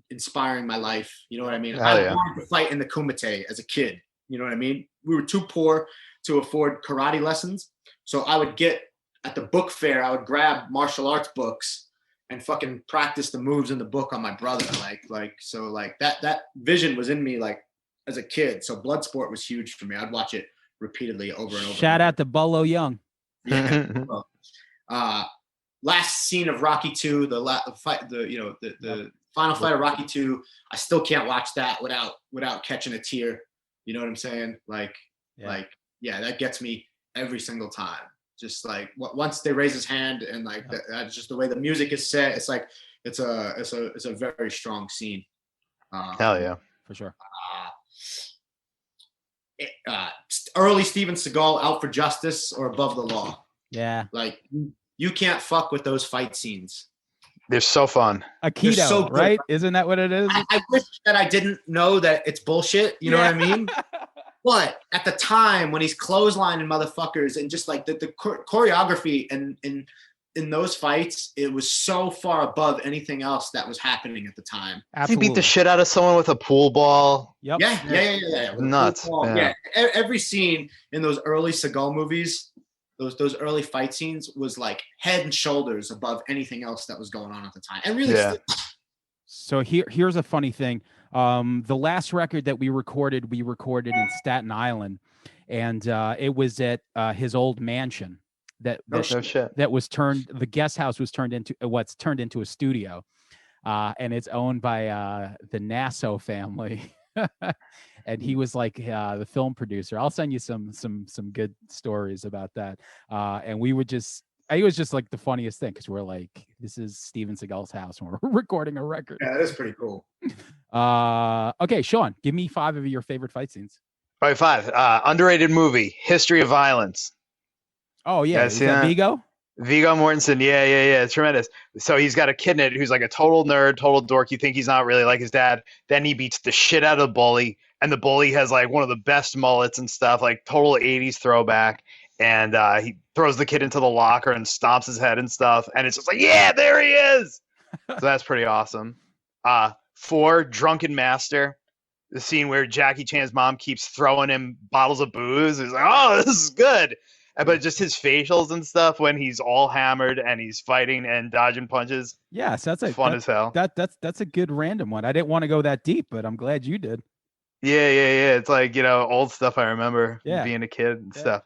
inspiring my life. You know what I mean? I wanted to fight in the Kumite as a kid. You know what I mean? We were too poor to afford karate lessons. So I would get at the book fair, I would grab martial arts books and fucking practice the moves in the book on my brother. So that vision was in me like as a kid. So Bloodsport was huge for me. I'd watch it repeatedly over and over. Shout out to Bolo Young. Yeah. Last scene of Rocky 2, the final fight of Rocky 2. I still can't watch that without catching a tear. You know what I'm saying? That gets me every single time. Just like once they raise his hand and like that's just the way the music is set. It's like it's a very strong scene. Hell yeah, for sure. Early Steven Seagal, Out for Justice or Above the Law. Yeah, like you can't fuck with those fight scenes. They're so fun. Aikido, so right? Isn't that what it is? I wish that I didn't know that it's bullshit. You know what I mean? But at the time when he's clotheslining motherfuckers and just like the choreography and in those fights, it was so far above anything else that was happening at the time. Absolutely. He beat the shit out of someone with a pool ball. Yep. Yeah. Nuts. Yeah. Every scene in those early Seagal movies, those early fight scenes was like head and shoulders above anything else that was going on at the time. And really, so here's a funny thing. The last record that we recorded in Staten Island, and it was at his old mansion that was turned. The guest house was turned into a studio, and it's owned by the Nassau family. And he was like the film producer. I'll send you some good stories about that. And it was just like the funniest thing because we're like, this is Steven Seagal's house and we're recording a record. Yeah, that is pretty cool. Okay, Shaun, give me 5 of your favorite fight scenes. All right, 5. Underrated movie, History of Violence. Oh yeah, is that Viggo? Viggo Mortensen, yeah, it's tremendous. So he's got a kid in it who's like a total nerd, total dork. You think he's not really like his dad. Then he beats the shit out of the bully, and the bully has like one of the best mullets and stuff, like total 80s throwback. And he throws the kid into the locker and stomps his head and stuff. And it's just like, yeah, there he is. So that's pretty awesome. 4, Drunken Master. The scene where Jackie Chan's mom keeps throwing him bottles of booze. He's like, oh, this is good. But just his facials and stuff when he's all hammered and he's fighting and dodging punches. Yeah, so that's fun as hell. That's a good random one. I didn't want to go that deep, but I'm glad you did. Yeah. It's like, old stuff I remember being a kid and stuff.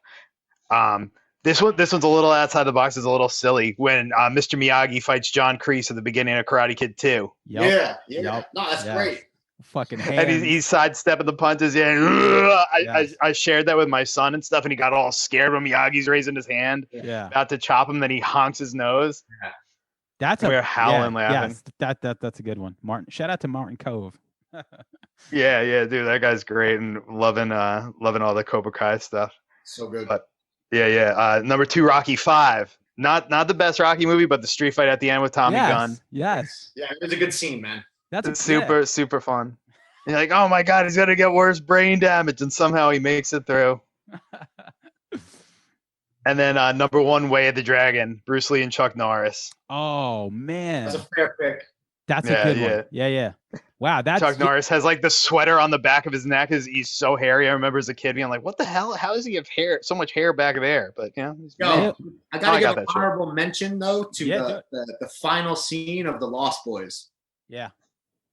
This one's a little outside the box. It's a little silly when Mr. Miyagi fights John Kreese at the beginning of Karate Kid 2. Yep. Yeah. No, that's great. Fucking hands. And he's sidestepping the punches. I shared that with my son and stuff, and he got all scared when Miyagi's raising his hand, about to chop him. Then he honks his nose. Yeah. We're howling laughing. Yes, that's a good one. Martin, shout out to Martin Cove. yeah, dude, that guy's great and loving all the Cobra Kai stuff. So good. But number 2, Rocky 5. Not the best Rocky movie, but the street fight at the end with Tommy Gunn. Yes. Yeah, it was a good scene, man. It's super fun. You're like, oh my God, he's gonna get worse brain damage, and somehow he makes it through. And then number 1, Way of the Dragon, Bruce Lee and Chuck Norris. Oh man, that's a fair pick. That's a good one. Yeah. Wow, that's Chuck Norris has like the sweater on the back of his neck because he's so hairy. I remember as a kid being like, what the hell? How does he have so much hair back there? But I gotta give an honorable mention though to the final scene of The Lost Boys. Yeah.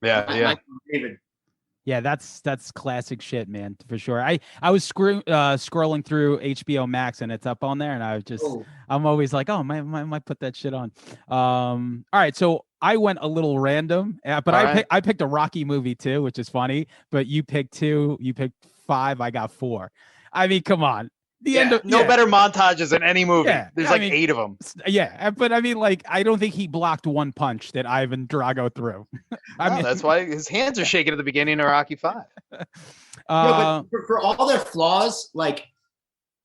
Yeah. David. Yeah, that's classic shit, man, for sure. I was scrolling through HBO Max and it's up on there, and I'm always like, oh, might put that shit on. All right, so I went a little random, but I picked a Rocky movie too, which is funny. But you picked 2, you picked 5, I got 4. I mean, come on. No better montages in any movie. Yeah, There's 8 of them. Yeah, but I mean, like, I don't think he blocked one punch that Ivan Drago threw. I mean, that's why his hands are shaking at the beginning of Rocky 5. But for all their flaws, like,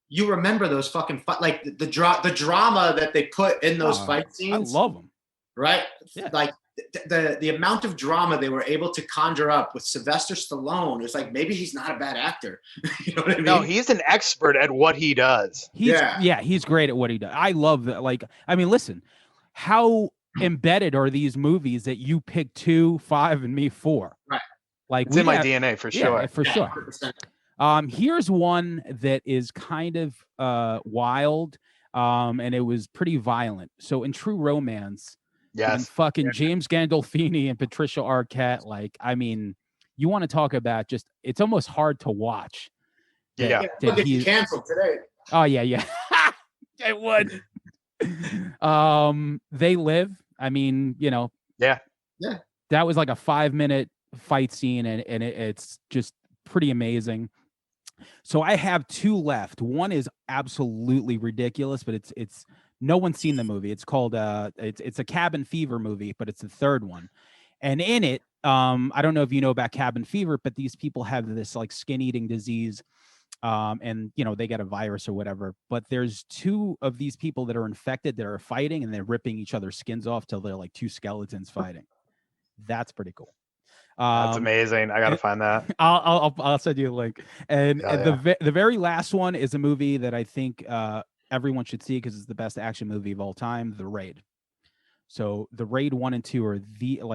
you remember those fucking like the drama that they put in those fight scenes. I love them. Right? Yeah. Like the amount of drama they were able to conjure up with Sylvester Stallone. It's like, maybe he's not a bad actor. You know what I mean? No, he's an expert at what he does. He's great at what he does. I love that. Like, I mean, listen, how embedded are these movies that you pick 2, 5, and me 4? Right. Like, it's in my DNA for sure. Yeah, for sure. 100%. Here's one that is kind of wild, and it was pretty violent. So in True Romance, and fucking James Gandolfini and Patricia Arquette, like, I mean, you want to talk about just, it's almost hard to watch. Look, he's canceled today. Oh yeah. It would. They Live. I mean, you know. Yeah. That was like a 5-minute fight scene, and it's just pretty amazing. So I have 2 left. One is absolutely ridiculous, but it's no one's seen the movie. It's called it's a cabin fever movie, but it's the 3rd one. And in it, I don't know if you know about cabin fever, but these people have this like skin eating disease. And you know, they get a virus or whatever, but there's 2 of these people that are infected that are fighting, and they're ripping each other's skins off till they're like 2 skeletons fighting. That's pretty cool. That's amazing. I gotta find that. I'll send you a link. And the very last one is a movie that I think everyone should see because it's the best action movie of all time, The Raid. So The Raid 1 and 2 are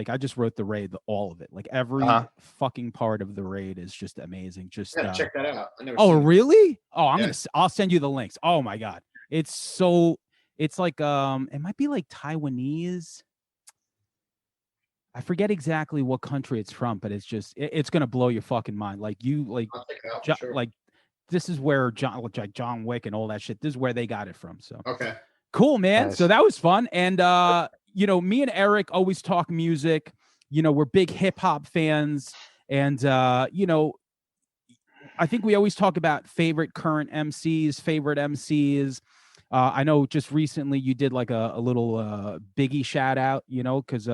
I just wrote The Raid, all of it. Like every fucking part of The Raid is just amazing. Just check that out. I never oh, seen really? It. Oh, I'll send you the links. Oh my God. It's like it might be like Taiwanese. I forget exactly what country it's from, but it's just it's gonna blow your fucking mind. Like sure. Like this is where John Wick and all that shit. This is where they got it from. So okay, cool, man. Nice. So that was fun. And you know, me and Eric always talk music. You know, we're big hip hop fans, and you know, I think we always talk about favorite current MCs, favorite MCs. I know just recently you did like a little Biggie shout out. You know, because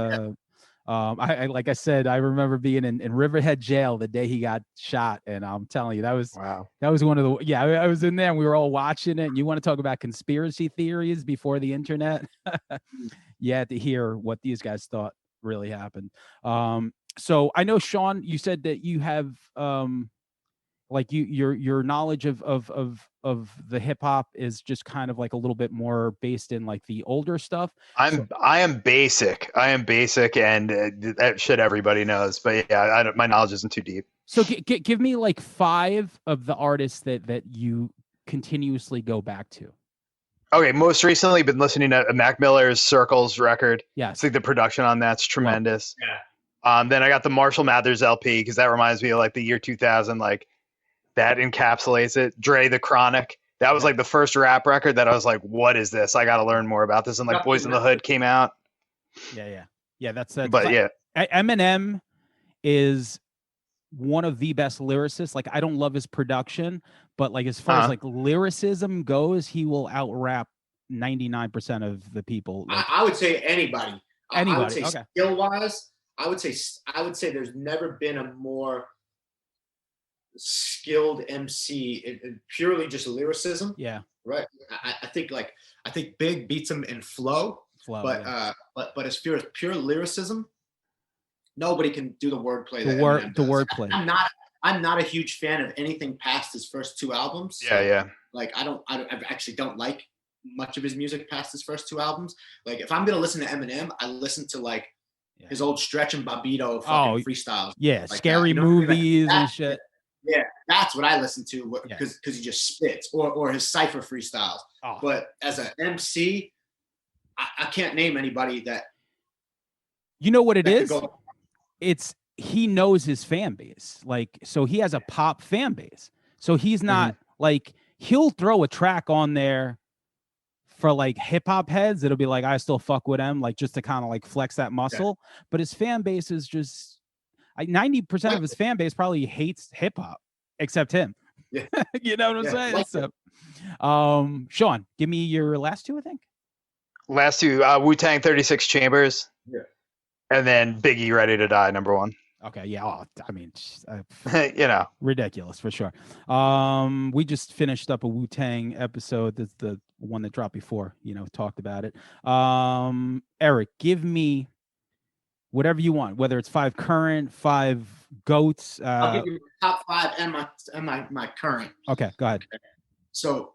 I like I said, I remember being in Riverhead jail the day he got shot, and I'm telling you, that was one of the I was in there and we were all watching it. And you want to talk about conspiracy theories before the internet? You had to hear what these guys thought really happened. So I know, Shaun, you said that you have like your knowledge of the hip hop is just kind of like a little bit more based in like the older stuff. I am basic, and that shit everybody knows. But yeah, my knowledge isn't too deep. So give me like 5 of the artists that you continuously go back to. Okay, most recently been listening to Mac Miller's Circles record. Yeah, it's like the production on that's tremendous. Yeah. Then I got the Marshall Mathers LP because that reminds me of like the year 2000, like. That encapsulates it. Dre the Chronic. That was like the first rap record that I was like, what is this? I got to learn more about this. And like Boys in the Hood came out. Yeah. That's but yeah. Eminem is one of the best lyricists. Like, I don't love his production, but like as far as like lyricism goes, he will out rap 99% of the people. Like, I would say anybody. I would say okay. Skill wise, I would say there's never been a more skilled MC in purely just lyricism. Yeah. Right. I think Big beats him in flow, but as far as pure lyricism, nobody can do the wordplay. The wordplay. I'm not a huge fan of anything past his first 2 albums. So, yeah. Like I actually don't like much of his music past his first 2 albums. Like if I'm gonna listen to Eminem, I listen to like his old Stretch and Bobbito fucking freestyles. Yeah, like scary movies and shit. Yeah, that's what I listen to because he just spits or his cypher freestyles. Oh. But as an MC, I can't name anybody that. You know what it is? he knows his fan base. Like, so he has a pop fan base. So he's not like, he'll throw a track on there for like hip hop heads. It'll be like, I still fuck with him, like just to kind of like flex that muscle. But his fan base is just, 90% of his fan base probably hates hip hop except him. Yeah. You know what I'm saying? Like So, Shaun, give me your last two, I think. Last two, Wu-Tang 36 Chambers. Yeah. And then Biggie Ready to Die, number one. Okay, yeah. Oh, I mean, you know, ridiculous for sure. We just finished up a Wu-Tang episode. That's the one that dropped before, talked about it. Eric, give me whatever you want, whether it's 5 current, 5 goats. I'll give you top 5 and my current. Okay, go ahead. So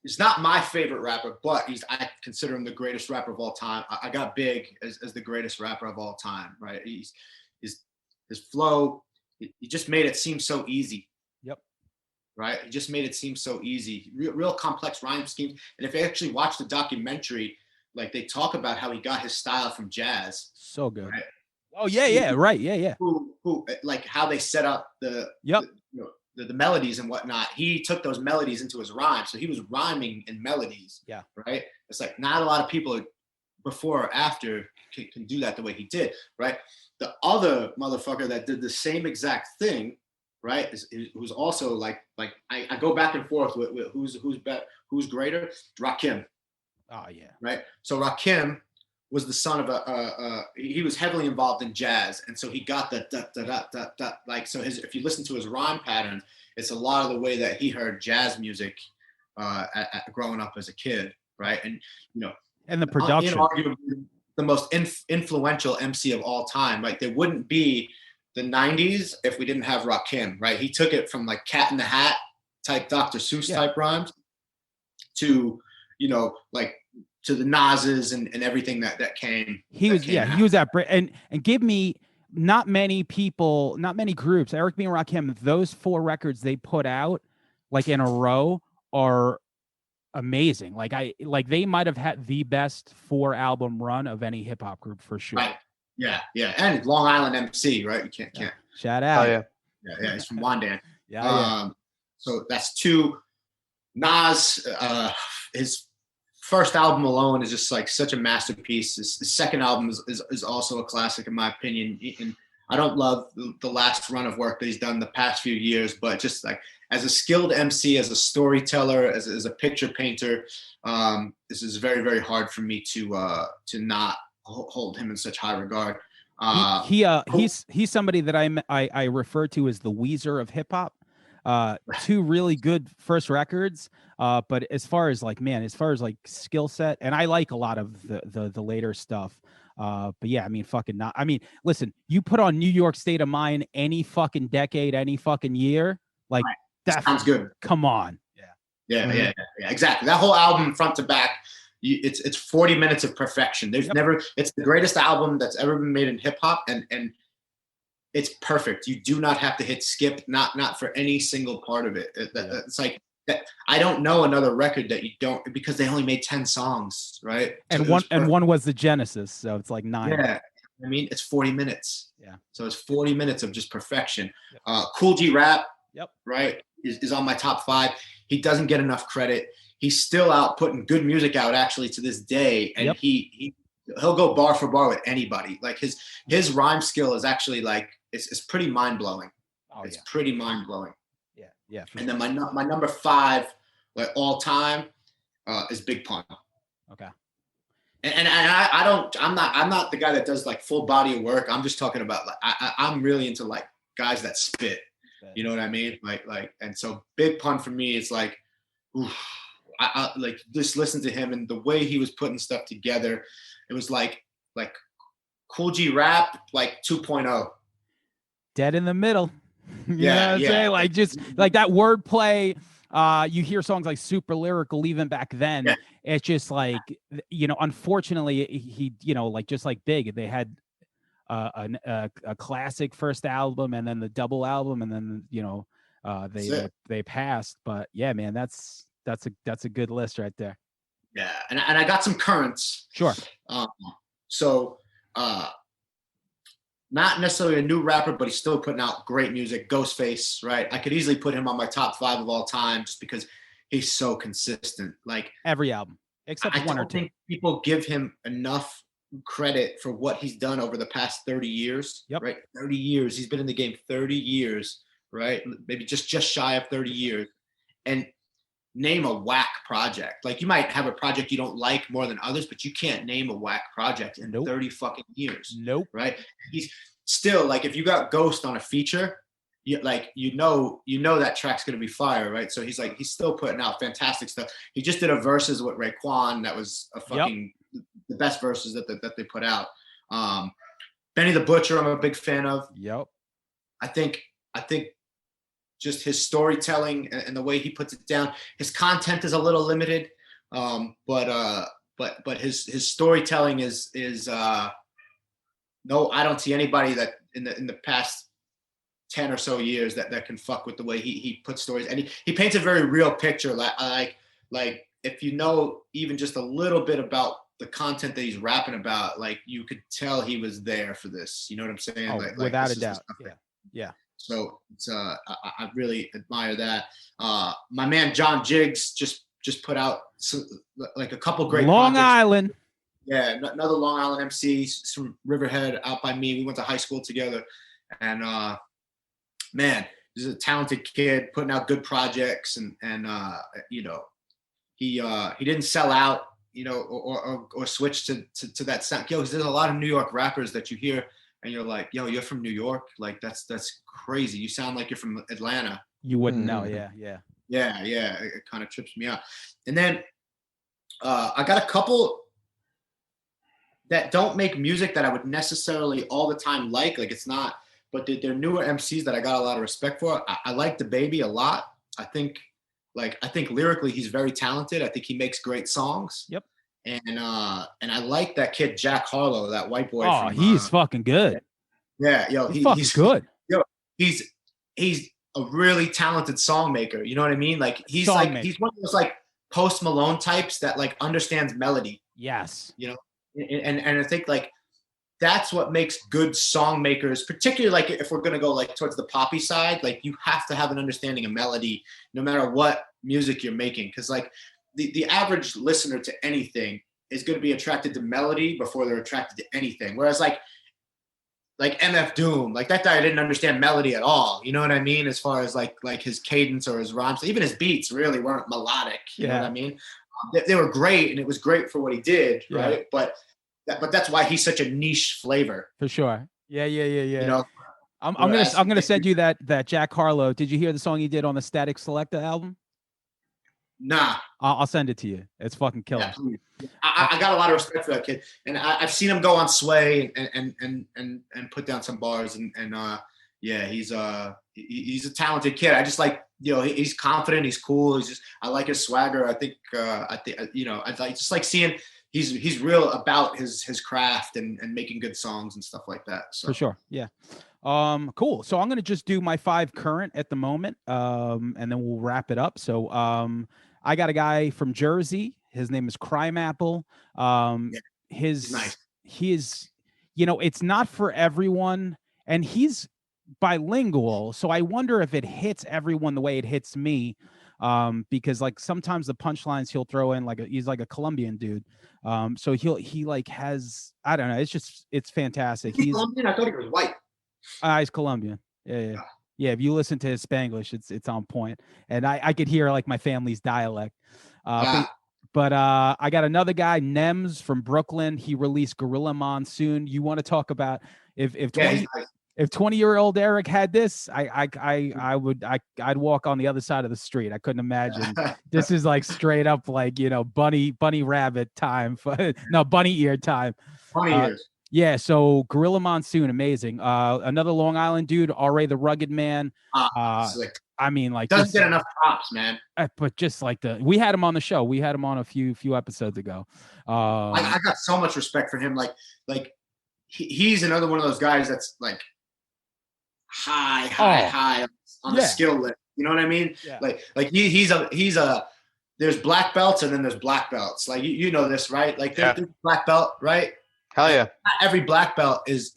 he's not my favorite rapper, but I consider him the greatest rapper of all time. I got Big as the greatest rapper of all time, right? His flow, he just made it seem so easy. Yep. Right? He just made it seem so easy. Real complex rhyme schemes. And if you actually watch the documentary, like they talk about how he got his style from jazz. So good. Right? Oh yeah, right, yeah. Who like how they set up the melodies and whatnot. He took those melodies into his rhyme, so he was rhyming in melodies. Yeah. Right. It's like not a lot of people before or after can do that the way he did. Right. The other motherfucker that did the same exact thing, right, who's also like I go back and forth with who's greater, Rakim. Oh yeah. Right. So Rakim was the son of he was heavily involved in jazz, and so he got the da da da da da, like, so if you listen to his rhyme patterns, it's a lot of the way that he heard jazz music growing up as a kid, right? And and the production, inarguably the most influential MC of all time. Like there wouldn't be the 90s if we didn't have Rakim, right? He took it from like Cat in the Hat type Dr. Seuss type rhymes to like to the Nas's and everything that came. He was at and give me not many people, not many groups, Eric B and Rakim, those 4 records they put out like in a row are amazing. Like they might have had the best 4-album run of any hip hop group for sure. Right. Yeah. And Long Island MC, right? You can't. Shout out. Oh, Yeah. He's from Wandaan. Yeah. So that's 2. Nas, his first album alone is just like such a masterpiece. His second album is also a classic in my opinion. And I don't love the last run of work that he's done the past few years, but just like as a skilled MC, as a storyteller, as a picture painter, this is very, very hard for me to not hold him in such high regard. He's somebody that I refer to as the Weezer of hip hop. 2 really good first records, but as far as like skill set, and I like a lot of the later stuff, but yeah, I mean listen, you put on New York State of Mind any fucking decade, any fucking year, like that sounds good. Come on. Yeah, exactly. That whole album front to back, it's 40 minutes of perfection. It's the greatest album that's ever been made in hip hop, and it's perfect. You do not have to hit skip, not for any single part of it. It's like that. I don't know another record that you don't, because they only made 10 songs, right? And one was the Genesis, so it's like 9. Yeah, I mean it's 40 minutes. Yeah. So it's 40 minutes of just perfection. Cool G Rap. Yep. Right. Is on my top 5. He doesn't get enough credit. He's still out putting good music out actually to this day, and he'll go bar for bar with anybody. Like his rhyme skill is actually like it's pretty mind blowing. It's pretty mind blowing. Yeah. And then my number 5, like all time, is Big Pun. Okay. And I'm not the guy that does like full body of work. I'm just talking about like I'm really into like guys that spit. You know what I mean? Like, and so Big Pun for me is like, oof, I like just listen to him and the way he was putting stuff together. It was like Cool G Rap, like 2.0. Dead in the middle. You know what I'm saying? Like just like that wordplay. You hear songs like Super Lyrical even back then. Yeah. It's just like, unfortunately he, like just like Big, they had a classic first album and then the double album and then they passed. But yeah, man, that's a good list right there. Yeah, and I got some currents. Sure. not necessarily a new rapper, but he's still putting out great music. Ghostface, right? I could easily put him on my top 5 of all time just because he's so consistent. Like every album except I one or don't two. think people give him enough credit for what he's done over the past 30 years. Yep. Right? 30 years. He's been in the game 30 years, right? Maybe just shy of 30 years. And name a whack project. Like you might have a project you don't like more than others, but you can't name a whack project in 30 fucking years. Nope. Right? He's still like, if you got Ghost on a feature, you know that track's gonna be fire, right? So he's still putting out fantastic stuff. He just did a verses with Raekwon that was a fucking the best verses that they put out. Benny the Butcher, I'm a big fan of. Yep. I think just his storytelling and the way he puts it down. His content is a little limited, but his storytelling is no, I don't see anybody that in the past 10 or so years that can fuck with the way he puts stories, and he paints a very real picture. Like if you know even just a little bit about the content that he's rapping about, like you could tell he was there for this. You know what I'm saying? Oh, without a doubt. Yeah. So it's I really admire that. My man John Jiggs just put out like a couple great Long projects. Island. Yeah, another Long Island MC from Riverhead out by me. We went to high school together, and man, this is a talented kid putting out good projects, and you know, he didn't sell out, you know, or switch to that sound. Yo, there's a lot of New York rappers that you hear and you're like, yo, you're from New York? Like that's crazy. You sound like you're from Atlanta. You wouldn't know. Yeah. It kind of trips me out. And then I got a couple that don't make music that I would necessarily all the time like it's not, but they're newer MCs that I got a lot of respect for. I like the Baby a lot. I think lyrically he's very talented. I think he makes great songs. Yep. And I like that kid Jack Harlow, that white boy. Oh, he's fucking good. Yeah, yo, he's good. Yo, he's a really talented song maker. You know what I mean? Like he's one of those like Post Malone types that like understands melody. Yes. You know, and I think like that's what makes good song makers, particularly like if we're gonna go like towards the poppy side, like you have to have an understanding of melody no matter what music you're making. Because like the average listener to anything is going to be attracted to melody before they're attracted to anything. Whereas like MF Doom, like that guy didn't understand melody at all. You know what I mean? As far as like his cadence or his rhymes, even his beats really weren't melodic. You know what I mean? They were great, and it was great for what he did, right? But that's why he's such a niche flavor. For sure. Yeah. You know, I'm gonna send you that Jack Harlow. Did you hear the song he did on the Static Selector album? Nah. I'll send it to you. It's fucking killer. Yeah, I got a lot of respect for that kid, and I've seen him go on Sway and put down some bars, and yeah, he's a talented kid. I just like, you know, he's confident, he's cool. I like his swagger. I think you know, I just like seeing he's real about his craft and making good songs and stuff like that. So. For sure, yeah. Cool. So I'm gonna just do my 5 current at the moment, and then we'll wrap it up. So I got a guy from Jersey. His name is Crime Apple. He's nice. He is, you know, it's not for everyone, and he's bilingual. So I wonder if it hits everyone the way it hits me. Because like sometimes the punchlines he'll throw in, like he's like a Colombian dude. So he like has, I don't know. It's fantastic. He's Colombian. I thought he was white. He's Colombian. Yeah. If you listen to his Spanglish, it's on point, and I could hear like my family's dialect. But I got another guy, Nems from Brooklyn. He released Guerrilla Monsoon. You want to talk about if 20-year-old Eric had this, I'd walk on the other side of the street. I couldn't imagine. This is like straight up like, you know, bunny rabbit time. Bunny ear time. Bunny ears. Yeah, so Guerrilla Monsoon, amazing. Another Long Island dude, R.A. the Rugged Man. I mean, like doesn't get enough props, man. But just like we had him on the show. We had him on a few episodes ago. I got so much respect for him. Like he's another one of those guys that's like high on the skill list. You know what I mean? Yeah. Like he's a there's black belts and then there's black belts. Like you know this, right? Like there's black belt, right? Hell yeah. Not every black belt is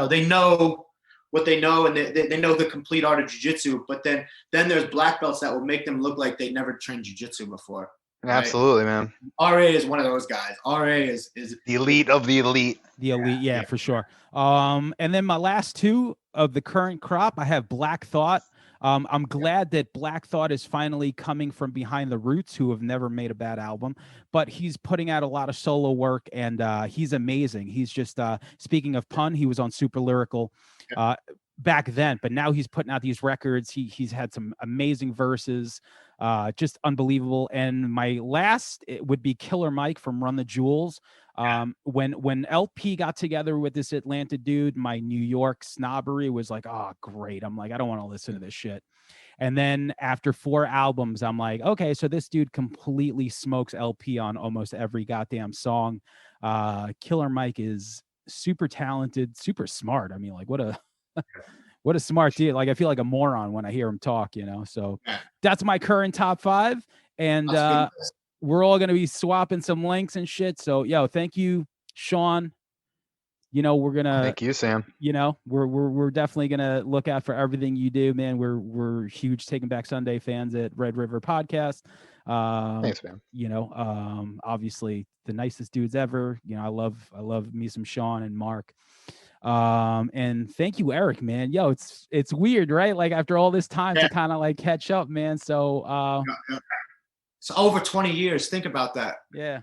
they know what they know, and they know the complete art of jiu-jitsu. But then there's black belts that will make them look like they never trained jiu-jitsu before. Right? Absolutely, man. RA is one of those guys. RA is the elite of the elite. The elite, yeah, for sure. And then my last two of the current crop, I have Black Thought. I'm glad that Black Thought is finally coming from behind the Roots, who have never made a bad album, but he's putting out a lot of solo work, and he's amazing. He's just, speaking of pun, he was on Super Lyrical back then, but now he's putting out these records. He's had some amazing verses, just unbelievable. And my last would be Killer Mike from Run the Jewels. When LP got together with this Atlanta dude, my New York snobbery was like, oh, great. I'm like, I don't want to listen to this shit. And then after 4 albums, I'm like, okay, so this dude completely smokes LP on almost every goddamn song. Killer Mike is super talented, super smart. I mean, like, what a smart dude. Like, I feel like a moron when I hear him talk, so that's my current top 5. And we're all going to be swapping some links and shit. So, thank you, Shaun. We're going to thank you, Sam. We're definitely going to look out for everything you do, man. We're huge Taking Back Sunday fans at Red River Podcast. Thanks, man. Obviously the nicest dudes ever. I love me some Shaun and Mark. And thank you, Eric, man. It's weird, right? Like, after all this time to kind of like catch up, man. So it's over 20 years. Think about that. Yeah.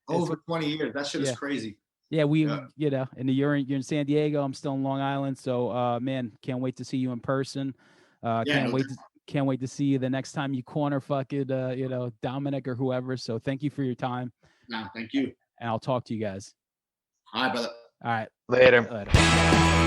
Over 20 years. That shit is crazy. Yeah, and you're in San Diego. I'm still in Long Island. So man, can't wait to see you in person. Can't wait to see you the next time you corner fucking Dominic or whoever. So thank you for your time. No, thank you. And I'll talk to you guys. All right, brother. All right. Later.